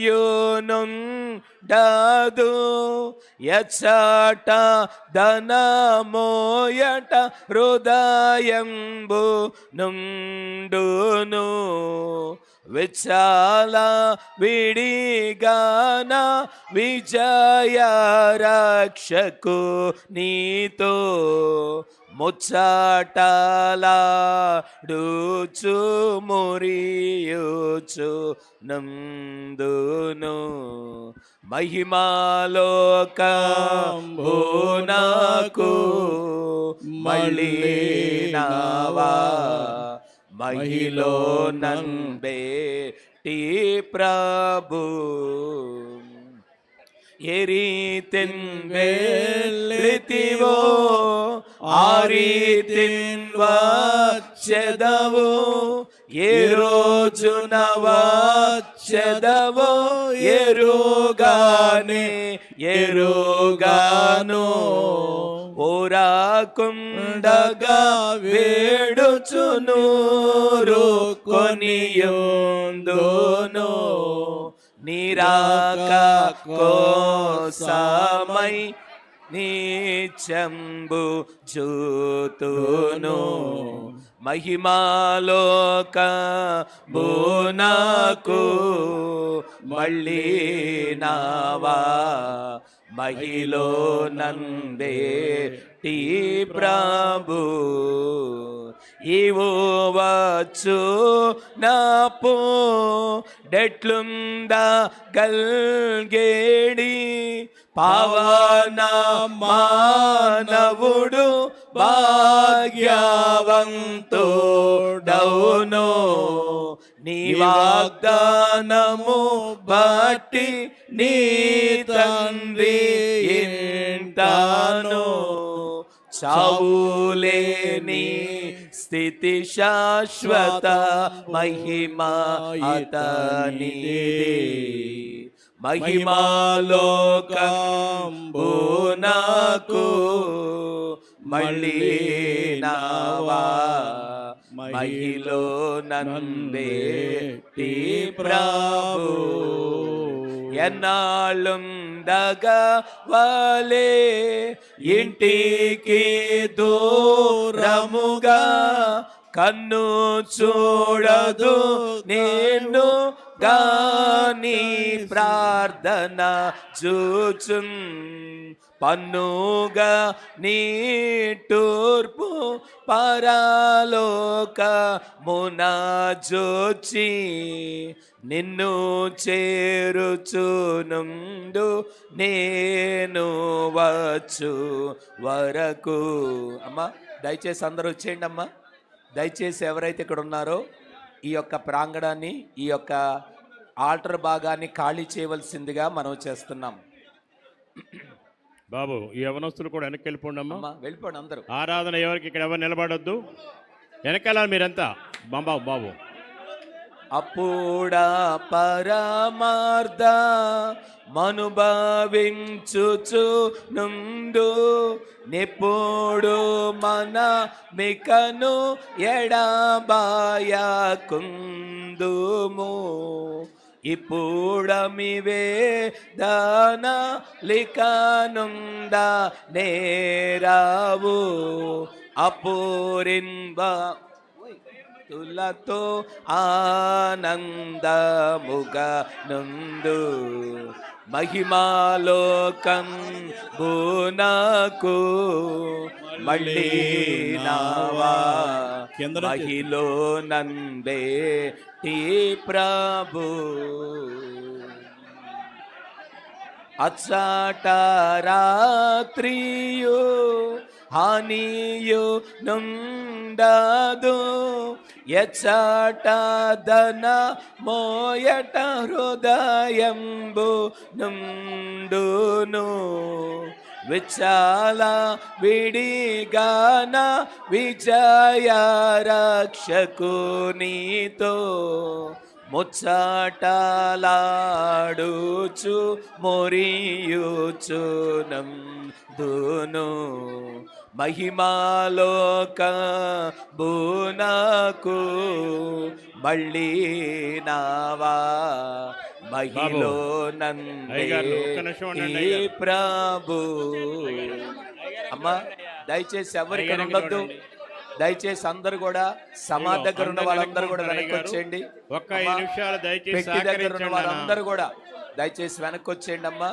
యునుండదు ఎచ్చట ధనమోయట హృదయంబు నుండును విచాల విడిగాన విజయ రక్షకు నీతో ముచ్చటలాడుచు మురియుచు నందును మహిమాలోకంబునకు మళ్ళీ నావా మహిలో నంబేటి ప్రభు ఎరీతిన్ వెల్లితివో ఆ రీతిన్ వచ్చెదవు ఏ రోజున వచ్చెదవో ఎరుగాను ఓరాకుండగా వేడుచునూరు కొనియుందును నిరాక కోసమై నీచంబు చూతును మహిమాలోక బోనకు మళ్ళీ నావా మహిలో నందేటి ప్రభు ఇవో వచ్చు నాపో డెట్లుందా గల్గేడి పావన మానవుడు భాగ్యవంతుడౌను నీ వాగ్దానము బట్టి నీ తండ్రి ఇంటాను చావులేని స్థితి శాశ్వత మహిమ అతనిదే మహిమాలోకంబునకు మళ్ళీ నావా మహిలో నందేటి ప్రభు ఎన్నాళ్ళుండగా వలే ఇంటికి దూరముగా కన్ను చూడదు నేను గాని ప్రార్థన చూచున్ పన్నుగా నీ తూర్పు పరలోక మునాజోచి నిన్ను చేరుచునుండు నేను వచ్చు వరకు. అమ్మా దయచేసి అందరూ వచ్చేయండి అమ్మా. దయచేసి ఎవరైతే ఇక్కడ ఉన్నారో ఈ యొక్క ప్రాంగణాన్ని ఈ యొక్క ఆల్టర్ భాగాన్ని ఖాళీ చేయవలసిందిగా మనం చేస్తున్నాం. బాబు ఈ యవనస్తులు కూడా వెనక్కి వెళ్ళిపోండి అమ్మా. వెళ్ళిపోండి అందరూ. ఆరాధన ఎవరికి ఇక్కడ ఎవరు నిలబడొద్దు, వెనకాల మీరంతా. బాబు బాబు అప్పుడా పరమార్థ మనుభవించుచు నుండు నిప్పుడు మన మికను ఎడబాయకుందుము ఇప్పుడమివే దాన లికనుంద నేరావు అపూరిన్బా తులతో ఆనందముగా నుండు మహిమాలోకం బునకు మళ్ళీ నావా మహిలో నందే టీ ప్రభు అచ్చట రాత్రియు హానియు నుండదు ఎచ్చట ధన మోయట హృదయంబు నుండును విచాల విడిగాన విజయ రక్షకు నీతో ముచ్చటలాడుచు మొరియుచు నందును మహిమాలోక బునకు మళ్ళీ నావా మహిలో అయ్యగారు, ఒక్క నిమిషం ఉండండి, నందే అయ్యగారు. ప్రభు. అమ్మా దయచేసి ఎవరు ఇక్కడ ఉండొద్దు. దయచేసి అందరు కూడా సమాధి దగ్గర ఉన్న వాళ్ళందరూ కూడా వెనక్కి వచ్చేయండి. ఒక్క 5 నిమిషాలు దయచేసి పెట్టి దగ్గర ఉన్న సహకరించండి అన్న. వాళ్ళందరూ కూడా దయచేసి వెనక్కి వచ్చేయండి అమ్మా.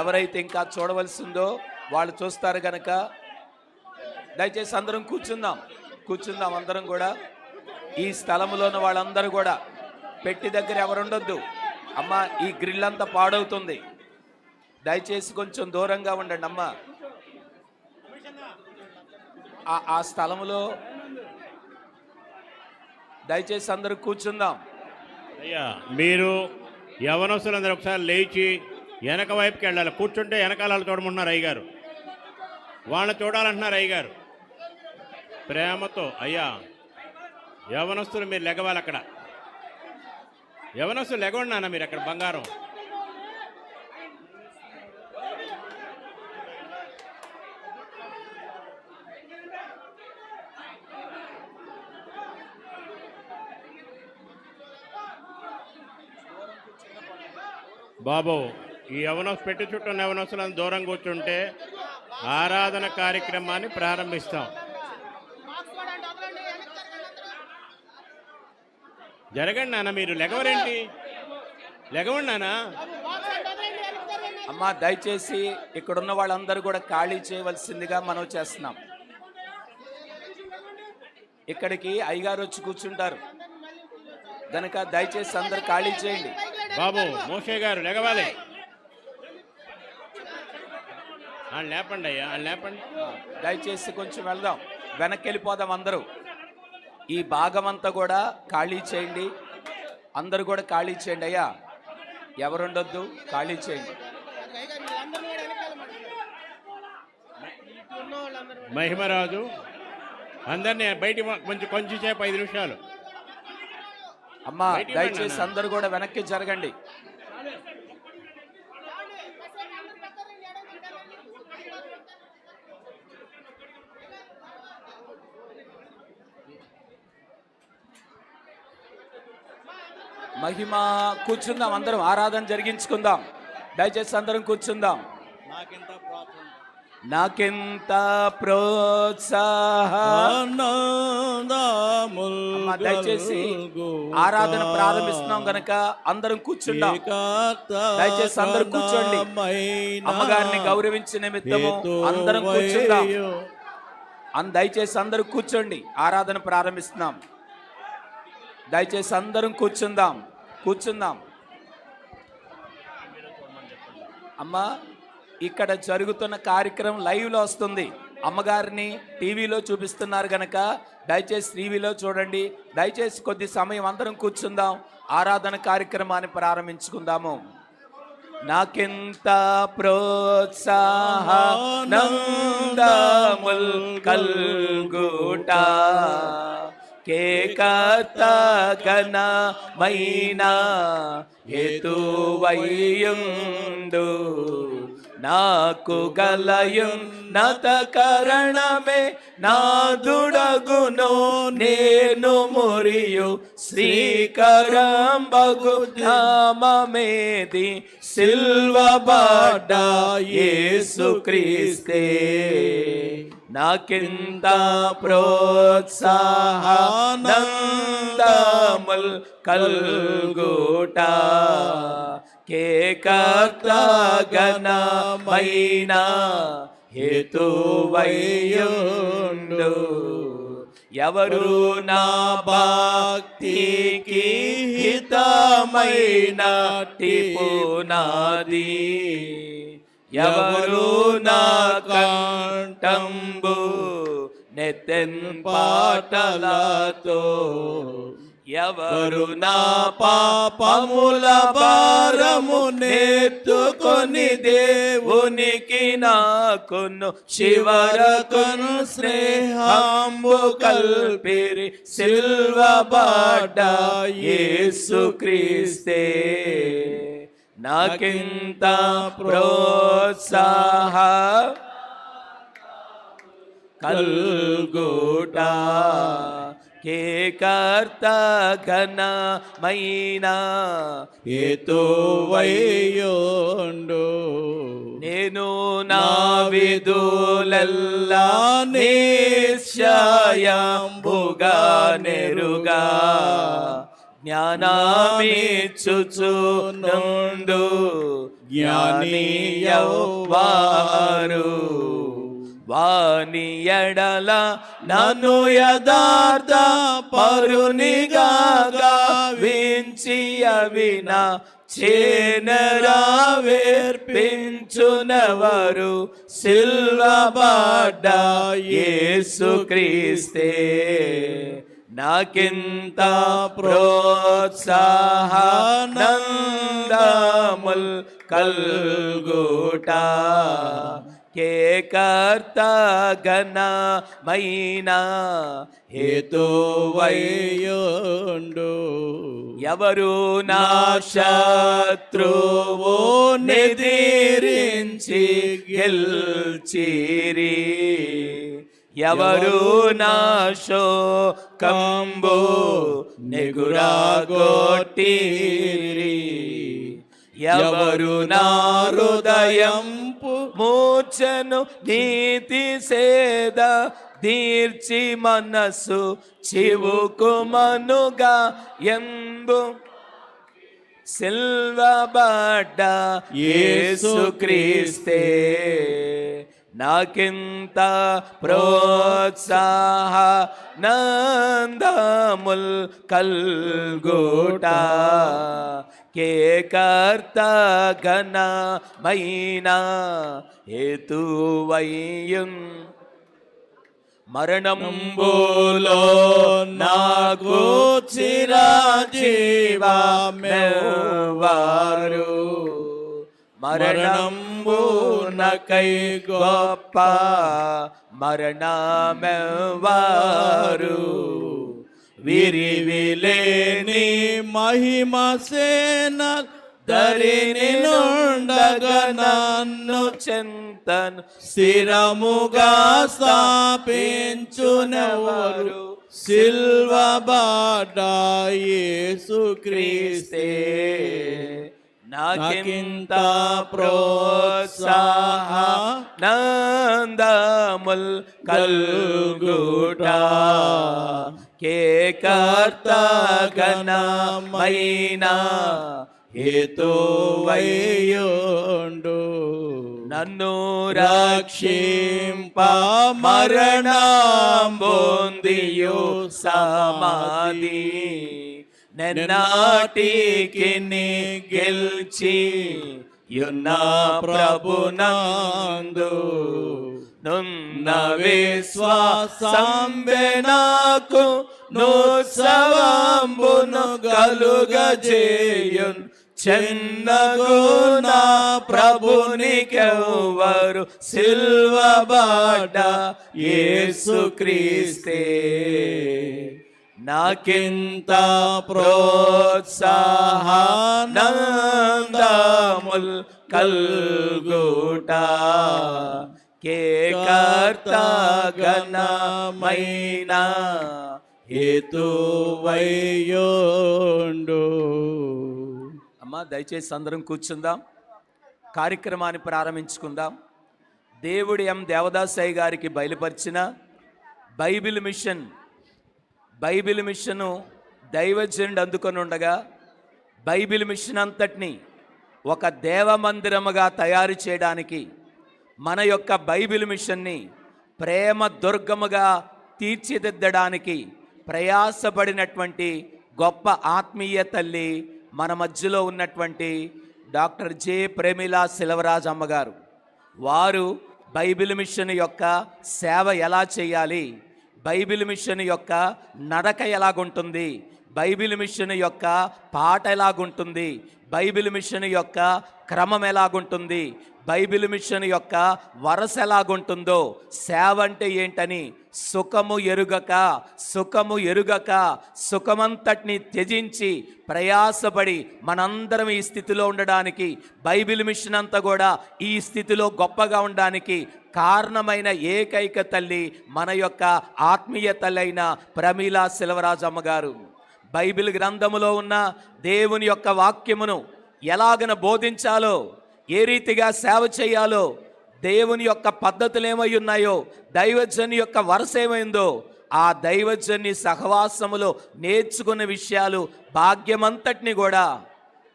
ఎవరైతే ఇంకా చూడవలసిందో వాళ్ళు చూస్తారు గనక దయచేసి అందరం కూర్చుందాం అందరం కూడా. ఈ స్థలంలో ఉన్న వాళ్ళందరూ కూడా పెట్టి దగ్గర ఎవరుండొద్దు అమ్మా. ఈ గ్రిల్ అంతా పాడవుతుంది. దయచేసి కొంచెం దూరంగా ఉండండి అమ్మా. ఆ స్థలంలో దయచేసి అందరూ కూర్చుందాం. అయ్యా మీరు యవనస్తులందరూ ఒకసారి లేచి వెనక వైపుకి వెళ్ళాలి. కూర్చుంటే వెనకాల చూడమంటున్నారు అయ్యగారు. వాళ్ళని చూడాలంటున్నారు అయ్యగారు. ప్రేమతో అయ్యా యవనస్తులు మీరు లెగవాలి. అక్కడ యవనస్తులు లెగవండి నాన్న. మీరు అక్కడ బంగారం బాబు. ఈ పెట్టి చుట్టూ యవనస్తులను దూరం కూర్చుంటే ఆరాధన కార్యక్రమాన్ని ప్రారంభిస్తాం. జరగండి నాన్న. మీరు లెగవరేంటి? లెగవండి నాన్న. అమ్మా దయచేసి ఇక్కడున్న వాళ్ళందరూ కూడా ఖాళీ చేయవలసిందిగా మనం చేస్తున్నాం. ఇక్కడికి అయ్యగారు వచ్చి కూర్చుంటారు గనక దయచేసి అందరు ఖాళీ చేయండి. బాబు మోషే గారు లెగవాలి. లేపండి అయ్యా, లేపండి. దయచేసి కొంచెం వెళ్దాం, వెనక్కి వెళ్ళిపోదాం అందరూ. ఈ భాగం అంతా కూడా ఖాళీ చేయండి. అందరూ కూడా ఖాళీ చేయండి అయ్యా. ఎవరుండొద్దు, ఖాళీ చేయండి. మహిమరాజు అందరినీ బయట కొంచెం సేపు 5 నిమిషాలు. అమ్మా దయచేసి అందరూ కూడా వెనక్కి జరగండి. మహిమ కూర్చుందాం, అందరం ఆరాధన జరిగించుకుందాం. దయచేసి అందరం కూర్చుందాం. నాకెంత ప్రోత్సాహం. దయచేసి ఆరాధన ప్రారంభిస్తున్నాం గనక అందరం కూర్చుందాం. దయచేసి అందరం కూర్చోండి. అమ్మగారిని గౌరవించిన నిమిత్తము అందరం కూర్చుందాం. దయచేసి అందరూ కూర్చోండి. ఆరాధన ప్రారంభిస్తున్నాం. దయచేసి అందరం కూర్చుందాం. అమ్మా ఇక్కడ జరుగుతున్న కార్యక్రమం లైవ్లో వస్తుంది. అమ్మగారిని టీవీలో చూపిస్తున్నారు గనక దయచేసి టీవీలో చూడండి. దయచేసి కొద్ది సమయం అందరం కూర్చుందాం. ఆరాధన కార్యక్రమాన్ని ప్రారంభించుకుందాము. నాకెంత ప్రోత్సాహనందముల్ కల్గుట కేకత ఘనమైన హేతువయ్యుండు నాకు గలయున్నత కరణమే నాదుడగును నేను మురియు శ్రీకరంబగు నామమేది సిల్వబడ్డ యేసుక్రీస్తే నాకింత ప్రోత్సాహనందముల్ కల్గుట కేకత ఘనమైన హేతువయ్యుండు ఎవరు నా భక్తికి హితమైన పునాది ఎవరు నా కంఠంబు నెత్తెన్ పాటలతో ఎవరు నా పాపముల భారము నెత్తుకొని దేవునికి నాకును శివరకును స్నేహంబు కల్పిరి సిల్వబడ్డ యేసుక్రీస్తే నాకింత ప్రోత్సాహ కల్గుట కేకర్త ఘనమైన హేతువయ్యుండు. నేను నా విధులెల్లా నిశ్చయంబుగా నెరుగా జ్ఞానమిచ్చుచునుండు జ్ఞానీయవారు. వాని ఎడల నన్ను యథార్థ పరునిగా గావించి అవిన చేనరావేర్పించునవరు సిల్వబడ్డ యేసుక్రీస్తే. నాకింత ప్రోత్సాహనందముల్ కల్గుట కేకర్త ఘనమైన హేతువయ్యుండు. ఎవరు నా శత్రువు నిదిరించి గెల్చిరి. ఎవరు నా శోకంబు నెగురాగొట్టిరి. ఎవరు నా హృదయం మూర్ఛను నీతి సేద దీర్చి మనస్సు చివుకుమనుగా ఎంబు సిల్వబడ్డ యేసుక్రీస్తే. నాకింత ప్రోత్సాహనందముల్ కల్గుట కేకర్త ఘనమైన హేతువయ్యున్. మరణంబులో నాకు చిరజీవమెవ్వారు. మరణంబునకై గొప్ప మరణమెవ్వారు. విరివిలేని మహిమ సేన ధరిని నుండగా నన్ను చింతన్ స్థిరముగా స్థాపించునెవరు సిల్వబడ్డ యేసుక్రీస్తే. నాకింత ప్రోత్సాహనందముల్ కల్గుట కేకర్త ఘనమైన హేతువయ్యుండు. నన్ను రక్షింప మరణంబొందియు సమాధి నెన్నాటికి నీ గెల్చి యున్న ప్రభునందు. నున్న విశ్వాసంబె నాకు నుత్సవంబును కలుగజేయున్. చెన్నగు నా ప్రభునికెవ్వరు సిల్వబడ్డ యేసుక్రీస్తే. నాకింత ప్రోత్సాహనందముల్ కల్గుట కేకర్త ఘనమైన హేతువయ్యుండు. అమ్మా దయచేసి అందరం కూర్చుందాం, కార్యక్రమాన్ని ప్రారంభించుకుందాం. దేవుడి దేవదాసయ్య గారికి బయలుపరిచిన బైబిల్ మిషను దైవజనుడు అందుకొని ఉండగా బైబిల్ మిషన్ అంతటిని ఒక దేవమందిరముగా తయారు చేయడానికి, మన యొక్క బైబిల్ మిషన్ని ప్రేమ దుర్గముగా తీర్చిదిద్దడానికి ప్రయాసపడినటువంటి గొప్ప ఆత్మీయ తల్లి మన మధ్యలో ఉన్నటువంటి డాక్టర్ జె ప్రేమిలా శిలవరాజ్ అమ్మగారు. వారు బైబిల్ మిషన్ యొక్క సేవ ఎలా చేయాలి, బైబిల్ మిషన్ యొక్క నడక ఎలాగుంటుంది, బైబిల్ మిషన్ యొక్క పాట ఎలాగుంటుంది, బైబిల్ మిషన్ యొక్క క్రమం ఎలాగుంటుంది, బైబిల్ మిషన్ యొక్క వరస ఎలాగుంటుందో, సేవ అంటే ఏంటని సుఖము ఎరుగక సుఖమంతటిని త్యజించి ప్రయాసపడి మనందరం ఈ స్థితిలో ఉండడానికి, బైబిల్ మిషన్ అంతా కూడా ఈ స్థితిలో గొప్పగా ఉండడానికి కారణమైన ఏకైక తల్లి మన యొక్క ఆత్మీయ తల్లి అయిన ప్రమీలా సెల్వరాజు అమ్మగారు. బైబిల్ గ్రంథములో ఉన్న దేవుని యొక్క వాక్యమును ఎలాగన బోధించాలో, ఏ రీతిగా సేవ చేయాలో, దేవుని యొక్క పద్ధతులు ఏమై ఉన్నాయో, దైవజన్ యొక్క వరుస ఏమైందో, ఆ దైవజన్ని సహవాసములో నేర్చుకున్న విషయాలు భాగ్యమంతటిని కూడా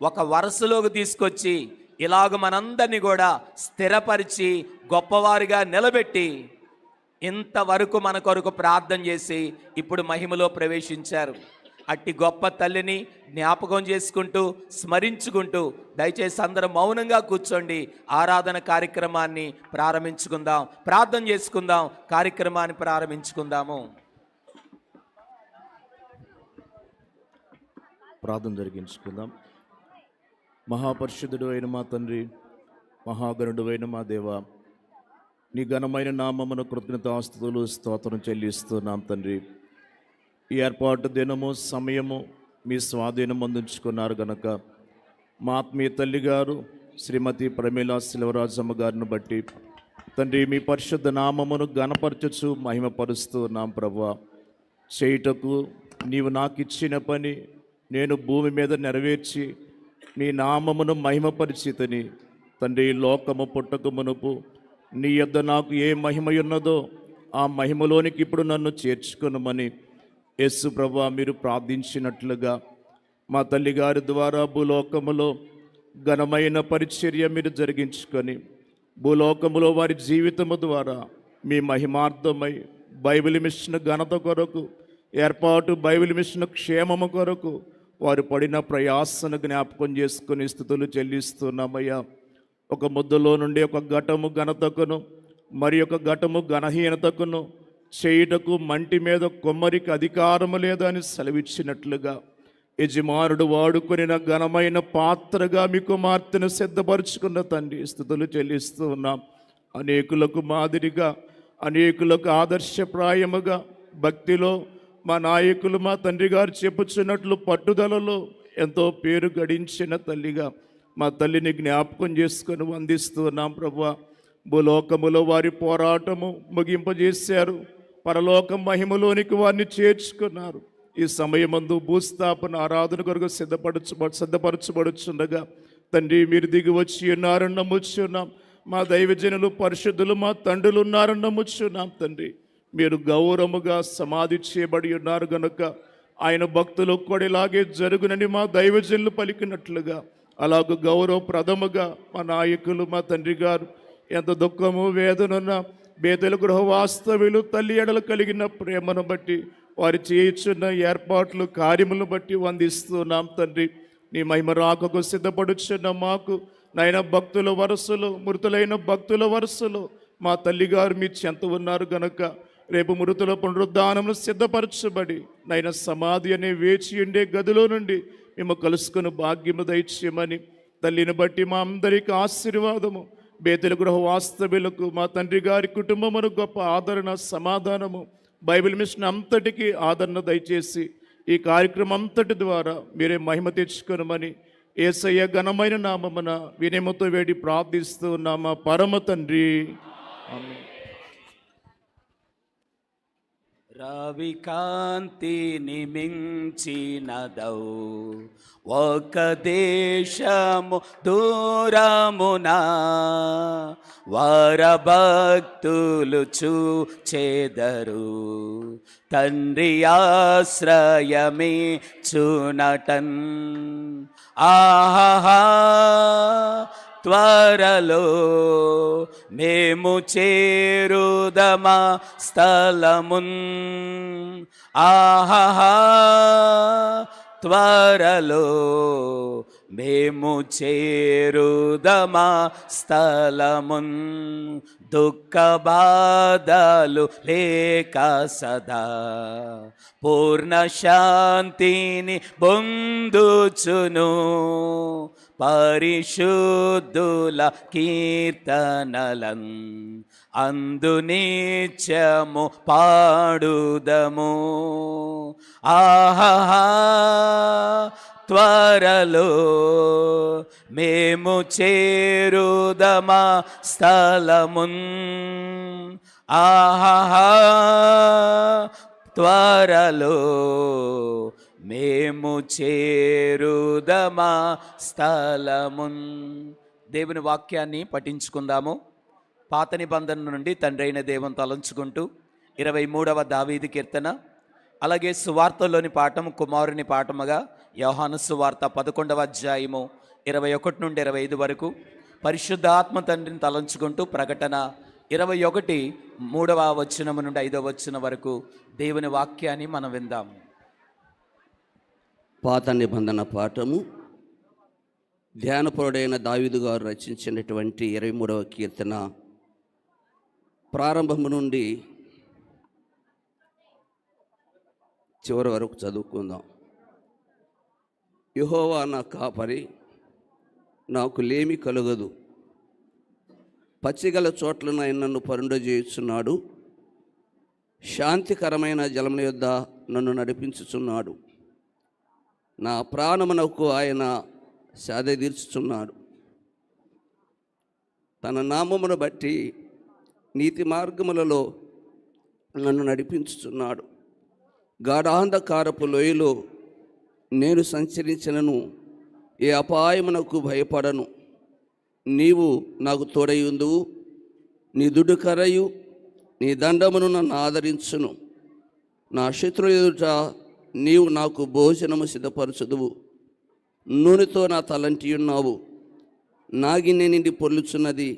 ఒక వరుసలోకి తీసుకొచ్చి ఇలాగ మనందరినీ కూడా స్థిరపరిచి గొప్పవారిగా నిలబెట్టి ఇంతవరకు మన కొరకు ప్రార్థన చేసి ఇప్పుడు మహిమలో ప్రవేశించారు. అట్టి గొప్ప తల్లిని జ్ఞాపకం చేసుకుంటూ స్మరించుకుంటూ దయచేసి అందరం మౌనంగా కూర్చోండి. ఆరాధన కార్యక్రమాన్ని ప్రారంభించుకుందాం, ప్రార్థన చేసుకుందాం, కార్యక్రమాన్ని ప్రారంభించుకుందాము. ప్రార్థన జరిగించుకుందాం. మహాపరిశుద్ధుడు అయిన మా తండ్రి, మహాగణుడు అయిన మా దేవ, నీ ఘనమైన నామమున కృతజ్ఞతాస్తుతులు స్తోత్రం చెల్లిస్తున్నాం తండ్రి. ఈ ఏర్పాటు దినము సమయము మీ స్వాధీనం అందించుకున్నారు గనక మా ఆత్మీయ తల్లి గారు శ్రీమతి ప్రమీలా సెల్వరాజమ్మ గారిని బట్టి తండ్రి మీ పరిశుద్ధ నామమును ఘనపరచుచు మహిమపరుస్తున్నాం ప్రభువా. చేయుటకు నీవు నాకు ఇచ్చిన పని నేను భూమి మీద నెరవేర్చి నీ నామమును మహిమపరిచితని తండ్రి. లోకము పుట్టక మునుపు నీ యొద్ద నాకు ఏ మహిమ ఉన్నదో ఆ మహిమలోనికి ఇప్పుడు నన్ను చేర్చుకొనమని యేసు ప్రభువా మీరు ప్రార్థించినట్లుగా మా తల్లిగారి ద్వారా భూలోకములో ఘనమైన పరిచర్య మీరు జరిగించుకొని భూలోకములో వారి జీవితము ద్వారా మీ మహిమార్థమై బైబిల్ మిషన్ ఘనత కొరకు ఏర్పాటు, బైబిల్ మిషన్ క్షేమము కొరకు వారు పడిన ప్రయాసను జ్ఞాపకం చేసుకుని స్తుతులు చెల్లిస్తున్నామయ్యా. ఒక ముద్దలో నుండి ఒక ఘటము ఘనతకును మరి ఒక ఘటము ఘనహీనతకును చేయుటకు మంటి మీద కొమ్మరికి అధికారము లేదని సెలవిచ్చినట్లుగా యజమానుడు వాడుకొనిన ఘనమైన పాత్రగా మీ కుమార్తెను సిద్ధపరుచుకున్న తండ్రి స్తుతులు చెల్లిస్తూ ఉన్నాం. అనేకులకు మాదిరిగా, అనేకులకు ఆదర్శప్రాయముగా భక్తిలో మా నాయకులు మా తండ్రి గారు చెప్పుచున్నట్లు పట్టుదలలో ఎంతో పేరు గడించిన తల్లిగా మా తల్లిని జ్ఞాపకం చేసుకొని వందిస్తున్నాం ప్రభువా. భూలోకములో వారి పోరాటము ముగింపజేశారు, పరలోకం మహిమలోనికి వారిని చేర్చుకున్నారు. ఈ సమయమందు భూస్థాపన ఆరాధన కొరకు సిద్ధపరచబడుచుండగా తండ్రి మీరు దిగి వచ్చి ఉన్నారని నమ్ముచున్నాం. మా దైవజనులు పరిశుద్ధులు మా తండ్రులు ఉన్నారని నమ్ముచున్నాం తండ్రి. మీరు గౌరవముగా సమాధి చేయబడి ఉన్నారు గనుక ఆయన భక్తులు ఒక్కడిలాగే జరుగునని మా దైవజనులు పలికినట్లుగా అలాగ గౌరవప్రదముగా మా నాయకులు మా తండ్రి గారు ఎంత దుఃఖము వేదనున్న బేదల గృహ వాస్తవ్యులు తల్లి ఎడలు కలిగిన ప్రేమను బట్టి వారి చేయుచున్న ఏర్పాట్లు కార్యములను బట్టి వందిస్తున్నాం తండ్రి. నీ మహిమ రాకకు సిద్ధపడుచున్న మాకు నైనా భక్తుల వరుసలో, మృతులైన భక్తుల వరుసలో మా తల్లిగారు మీ చెంత ఉన్నారు గనక రేపు మృతుల పునరుద్ధానమును సిద్ధపరచబడి నైనా సమాధి అనే వేచి ఉండే గదిలో నుండి మేము కలుసుకుని భాగ్యము దయచేయమని తల్లిని బట్టి మా అందరికీ ఆశీర్వాదము, బేతెల గృహ వాస్తవ్యులకు మా తండ్రి గారి కుటుంబమును గొప్ప ఆదరణ, సమాధానము, బైబిల్ మిషన్ అంతటికీ ఆదరణ దయచేసి ఈ కార్యక్రమం అంతటి ద్వారా మీరే మహిమ తెచ్చుకొనమని యేసయ్య ఘనమైన నామమున వినయముతో వేడి ప్రార్థిస్తూ ఉన్నామా పరమ తండ్రి, ఆమేన్. రవి కాంతిని మించినదౌ ఒక దేశము దూరమున వరభక్తులు చూచెదరు తండ్రి ఆశ్రయమే చునటన్. ఆహా త్వరలో మేము చేరుదమా స్థలమున్. ఆహా త్వరలో మేము చేరుదమా స్థలమున్, దుఃఖ బాధలు లేక సదా పూర్ణ శాంతిని పొందుచును, పరిశుద్ధుల కీర్తనలన్ అందు నిత్యము పాడుదము. ఆహా త్వరలో మేము చేరుదమా స్థలమున్, ఆహా త్వరలో మేము చేరుదమా స్థలమున్. దేవుని వాక్యాన్ని పఠించుకుందాము. పాత నిబంధన నుండి తండ్రి అయిన దేవుని తలంచుకుంటూ 23వ దావీదు కీర్తన, అలాగే సువార్తలోని పాఠం కుమారుని పాఠముగా యోహాను సువార్త 11వ అధ్యాయము 21 నుండి 25 వరకు, పరిశుద్ధాత్మ తండ్రిని తలంచుకుంటూ ప్రకటన 21 3వ వచనము నుండి 5వ వచనం వరకు దేవుని వాక్యాన్ని మనం విందాము. పాత నిబంధన పాఠము ధ్యానపరుడైన దావీదు గారు రచించినటువంటి 23వ కీర్తన ప్రారంభము నుండి చివరి వరకు చదువుకుందాం. యెహోవా నా కాపరి, నాకు లేమి కలుగదు. పచ్చిగల చోట్లను ఆయన నన్ను పరుండజేయుచున్నాడు. శాంతికరమైన జలముల యొద్ద నన్ను నడిపించుచున్నాడు. నా ప్రాణమునకు ఆయన సేద తీర్చుచున్నాడు. తన నామమును బట్టి నీతి మార్గములలో నన్ను నడిపించుచున్నాడు. గాఢాంధకారపు లోయలో నేను సంచరించినను ఏ అపాయమునకు భయపడను. నీవు నాకు తోడయుందువు. నీ దుడ్డు కర్రయు నీ దండమును నన్ను ఆదరించును. నా శత్రువుల ఎదుట నీవు నాకు భోజనము సిద్ధపరచుదువు. నూనెతో నా తలంటి ఉన్నావు. నాగిన్నె నిండి పొర్లుచున్నది.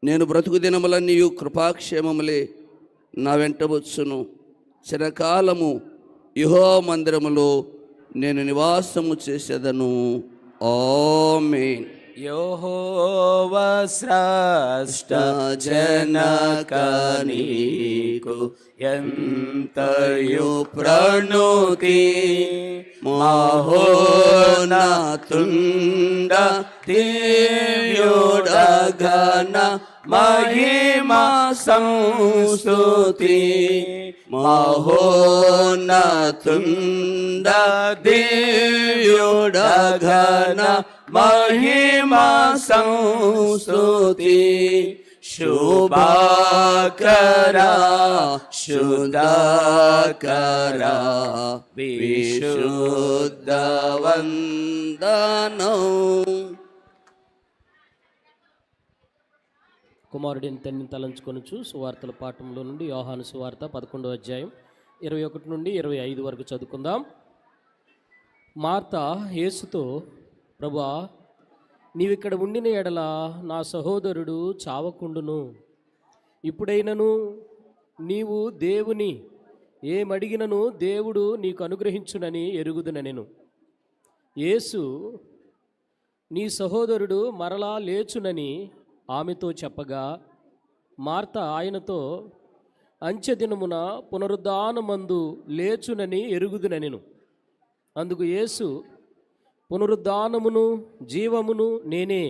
నేను బ్రతుకు దినములన్నీ కృపాక్షేమములే నా వెంట వచ్చును. చిరకాలము యెహోవా మందిరములో నేను నివాసము చేసేదను. ఆమేన్. యెహోవా స్రష్ట జనక నీకు ఎంతయు ప్రణుతి, మహోన్నతుండ దివ్యుడగన మహిమా సంస్తుతి. మహోన్నతుండ దివ్యుడగన మహిమా సంస్తుతి. శుభాకరా శుద్ధకరా విశుద్ధ వందనం. కుమారుడిని తండ్రిని తలంచుకొనుచు సువార్తల పాఠంలో నుండి యోహాను సువార్త 11వ అధ్యాయం 21 నుండి 25 వరకు చదువుకుందాం. మార్త యేసుతో, ప్రభువా, నీవిక్కడ ఉండిన ఎడల నా సహోదరుడు చావకుండును. ఇప్పుడైనను నీవు దేవుని ఏమడిగినను దేవుడు నీకు అనుగ్రహించునని ఎరుగుదునెను. యేసు, నీ సహోదరుడు మరలా లేచునని ఆమెతో చెప్పగా, మార్త ఆయనతో, అంత్యదినమున పునరుద్ధానమందు లేచునని ఎరుగుదునెను. అందుకు యేసు, పునరుద్ధానమును జీవమును నేనే.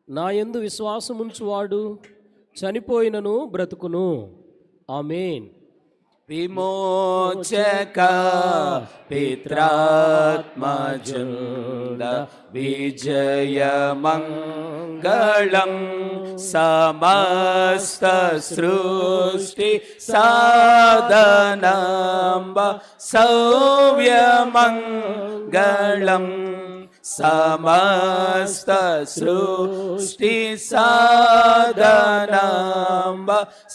నా యందు విశ్వాసముంచువాడు చనిపోయినను బ్రతుకును. ఆమేన్. విమోచక పిత్రాత్మజుండ విజయమంగళం సమస్త సృష్టి సాధనంబ సౌవ్యమంగళం సమస్త సృష్టి సాధనంబ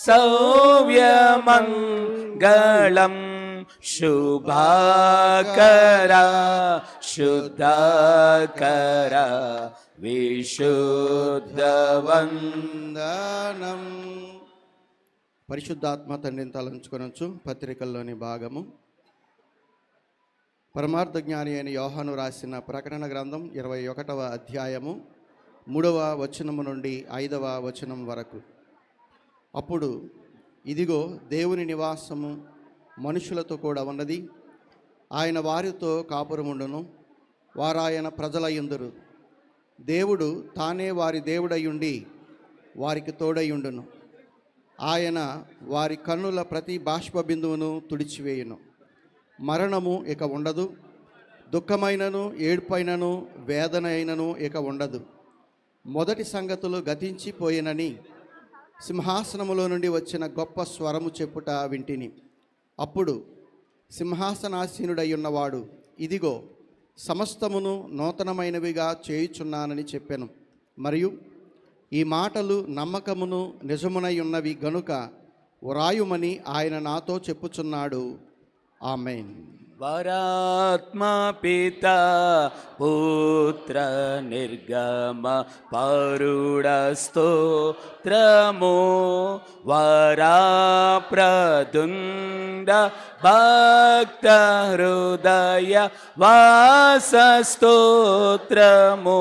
సౌవ్యమంగళం శుభాకరా శుద్ధకరా విశుద్ధవందనం. పరిశుద్ధాత్మ తండ్రిని తలంచుకొనొచ్చు. పత్రికల్లోని భాగము పరమార్థ జ్ఞాని అయిన యోహాను రాసిన ప్రకటన గ్రంథం 21వ అధ్యాయము 3వ వచనము నుండి 5వ వచనం వరకు. అప్పుడు ఇదిగో దేవుని నివాసము మనుషులతో కూడా ఉన్నది. ఆయన వారితో కాపురముండును, వారాయన ప్రజలయ్యుందురు. దేవుడు తానే వారి దేవుడయ్యుండి వారికి తోడయ్యుండును. ఆయన వారి కన్నుల ప్రతి బాష్ప బిందువును తుడిచివేయును. మరణము ఇక ఉండదు, దుఃఖమైనను ఏడ్పైనను వేదన అయినను ఇక ఉండదు. మొదటి సంగతులు గతించిపోయినని సింహాసనములో నుండి వచ్చిన గొప్ప స్వరము చెప్పుట వింటిని. అప్పుడు సింహాసనాసీనుడై ఉన్నవాడు, ఇదిగో సమస్తమును నూతనమైనవిగా చేయుచున్నానని చెప్పెను. మరియు ఈ మాటలు నమ్మకమును నిజమునై ఉన్నవి గనుక వ్రాయుమని ఆయన నాతో చెప్పుచున్నాడు. ఆమేన్. వరాత్మ పిత పుత్ర నిర్గమ పరుడ స్తోత్రము, వరా ప్రదుండ భక్త హృదయ వాస స్తోత్రము,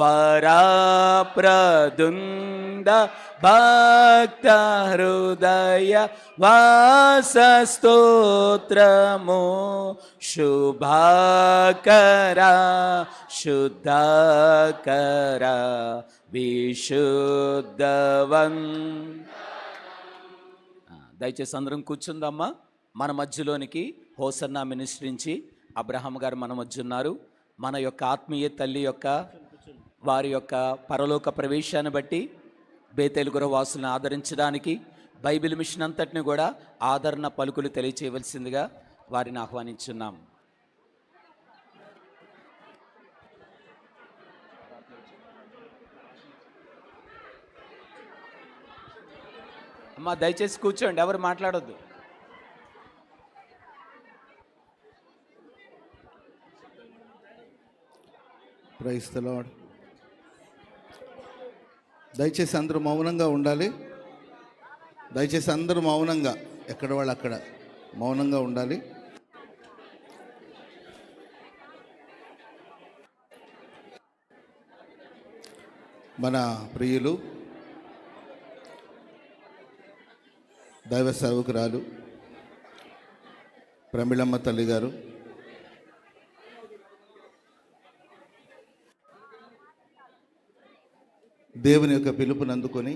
వరా ప్రదుండ భక్త హృదయ వాస స్తోత్రము, శుభాకర శుద్ధకర విశుద్ధవన్. దయచేసి అందరం కూర్చుందమ్మా. మన మధ్యలోనికి హోసన్నా మినిస్ట్రీ నుంచి అబ్రహాం గారు మన మధ్య ఉన్నారు. మన యొక్క ఆత్మీయ తల్లి యొక్క వారి యొక్క పరలోక ప్రవేశాన్ని బట్టి బేతేలు గురవాసులను ఆదరించడానికి బైబిల్ మిషన్ అంతటిని కూడా ఆదరణ పలుకులు తెలియచేయవలసిందిగా వారిని ఆహ్వానించున్నాం. అమ్మా దయచేసి కూర్చోండి, ఎవరు మాట్లాడొద్దు. Praise the Lord. దయచేసి అందరూ మౌనంగా ఉండాలి. దయచేసి అందరూ మౌనంగా, ఎక్కడ వాళ్ళు అక్కడ మౌనంగా ఉండాలి. మన ప్రియులు దైవ సేవకురాలు ప్రమిళమ్మ తల్లి గారు దేవుని యొక్క పిలుపుని అందుకొని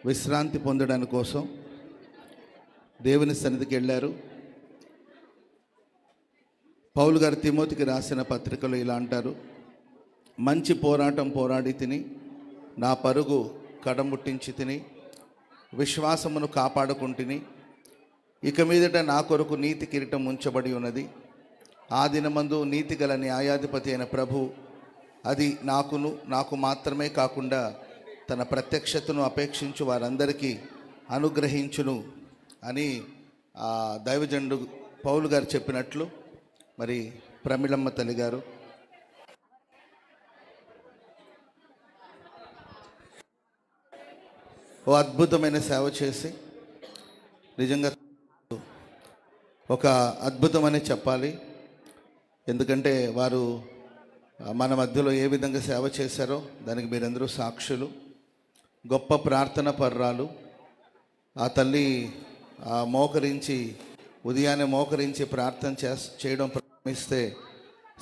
విశ్రాంతి పొందడానికి కోసం దేవుని సన్నిధికి వెళ్ళారు. పౌలు గారు తిమోతికి రాసిన పత్రికలో ఇలా అంటారు, మంచి పోరాటం పోరాడి తిని, నా పరుగు కడముట్టించి తిని, విశ్వాసమును కాపాడుకుంటుని, ఇక మీదట నా కొరకు నీతి కిరీటం ఉంచబడి ఉన్నది. ఆ దినమందు నీతి గల న్యాయాధిపతి అయిన ప్రభు అది నాకు మాత్రమే కాకుండా తన ప్రత్యక్షతను అపేక్షించు వారందరికీ అనుగ్రహించును అని దైవజనుడు పౌలు గారు చెప్పినట్లు మరి ప్రమిళమ్మ తల్లి గారు ఓ అద్భుతమైన సేవ చేసి నిజంగా ఒక అద్భుతమని చెప్పాలి. ఎందుకంటే వారు మన మధ్యలో ఏ విధంగా సేవ చేశారో దానికి మీరందరూ సాక్షులు. గొప్ప ప్రార్థన పర్రాలు. ఆ తల్లి మోకరించి ఉదయాన్నే మోకరించి ప్రార్థన చేయడం ప్రారంభిస్తే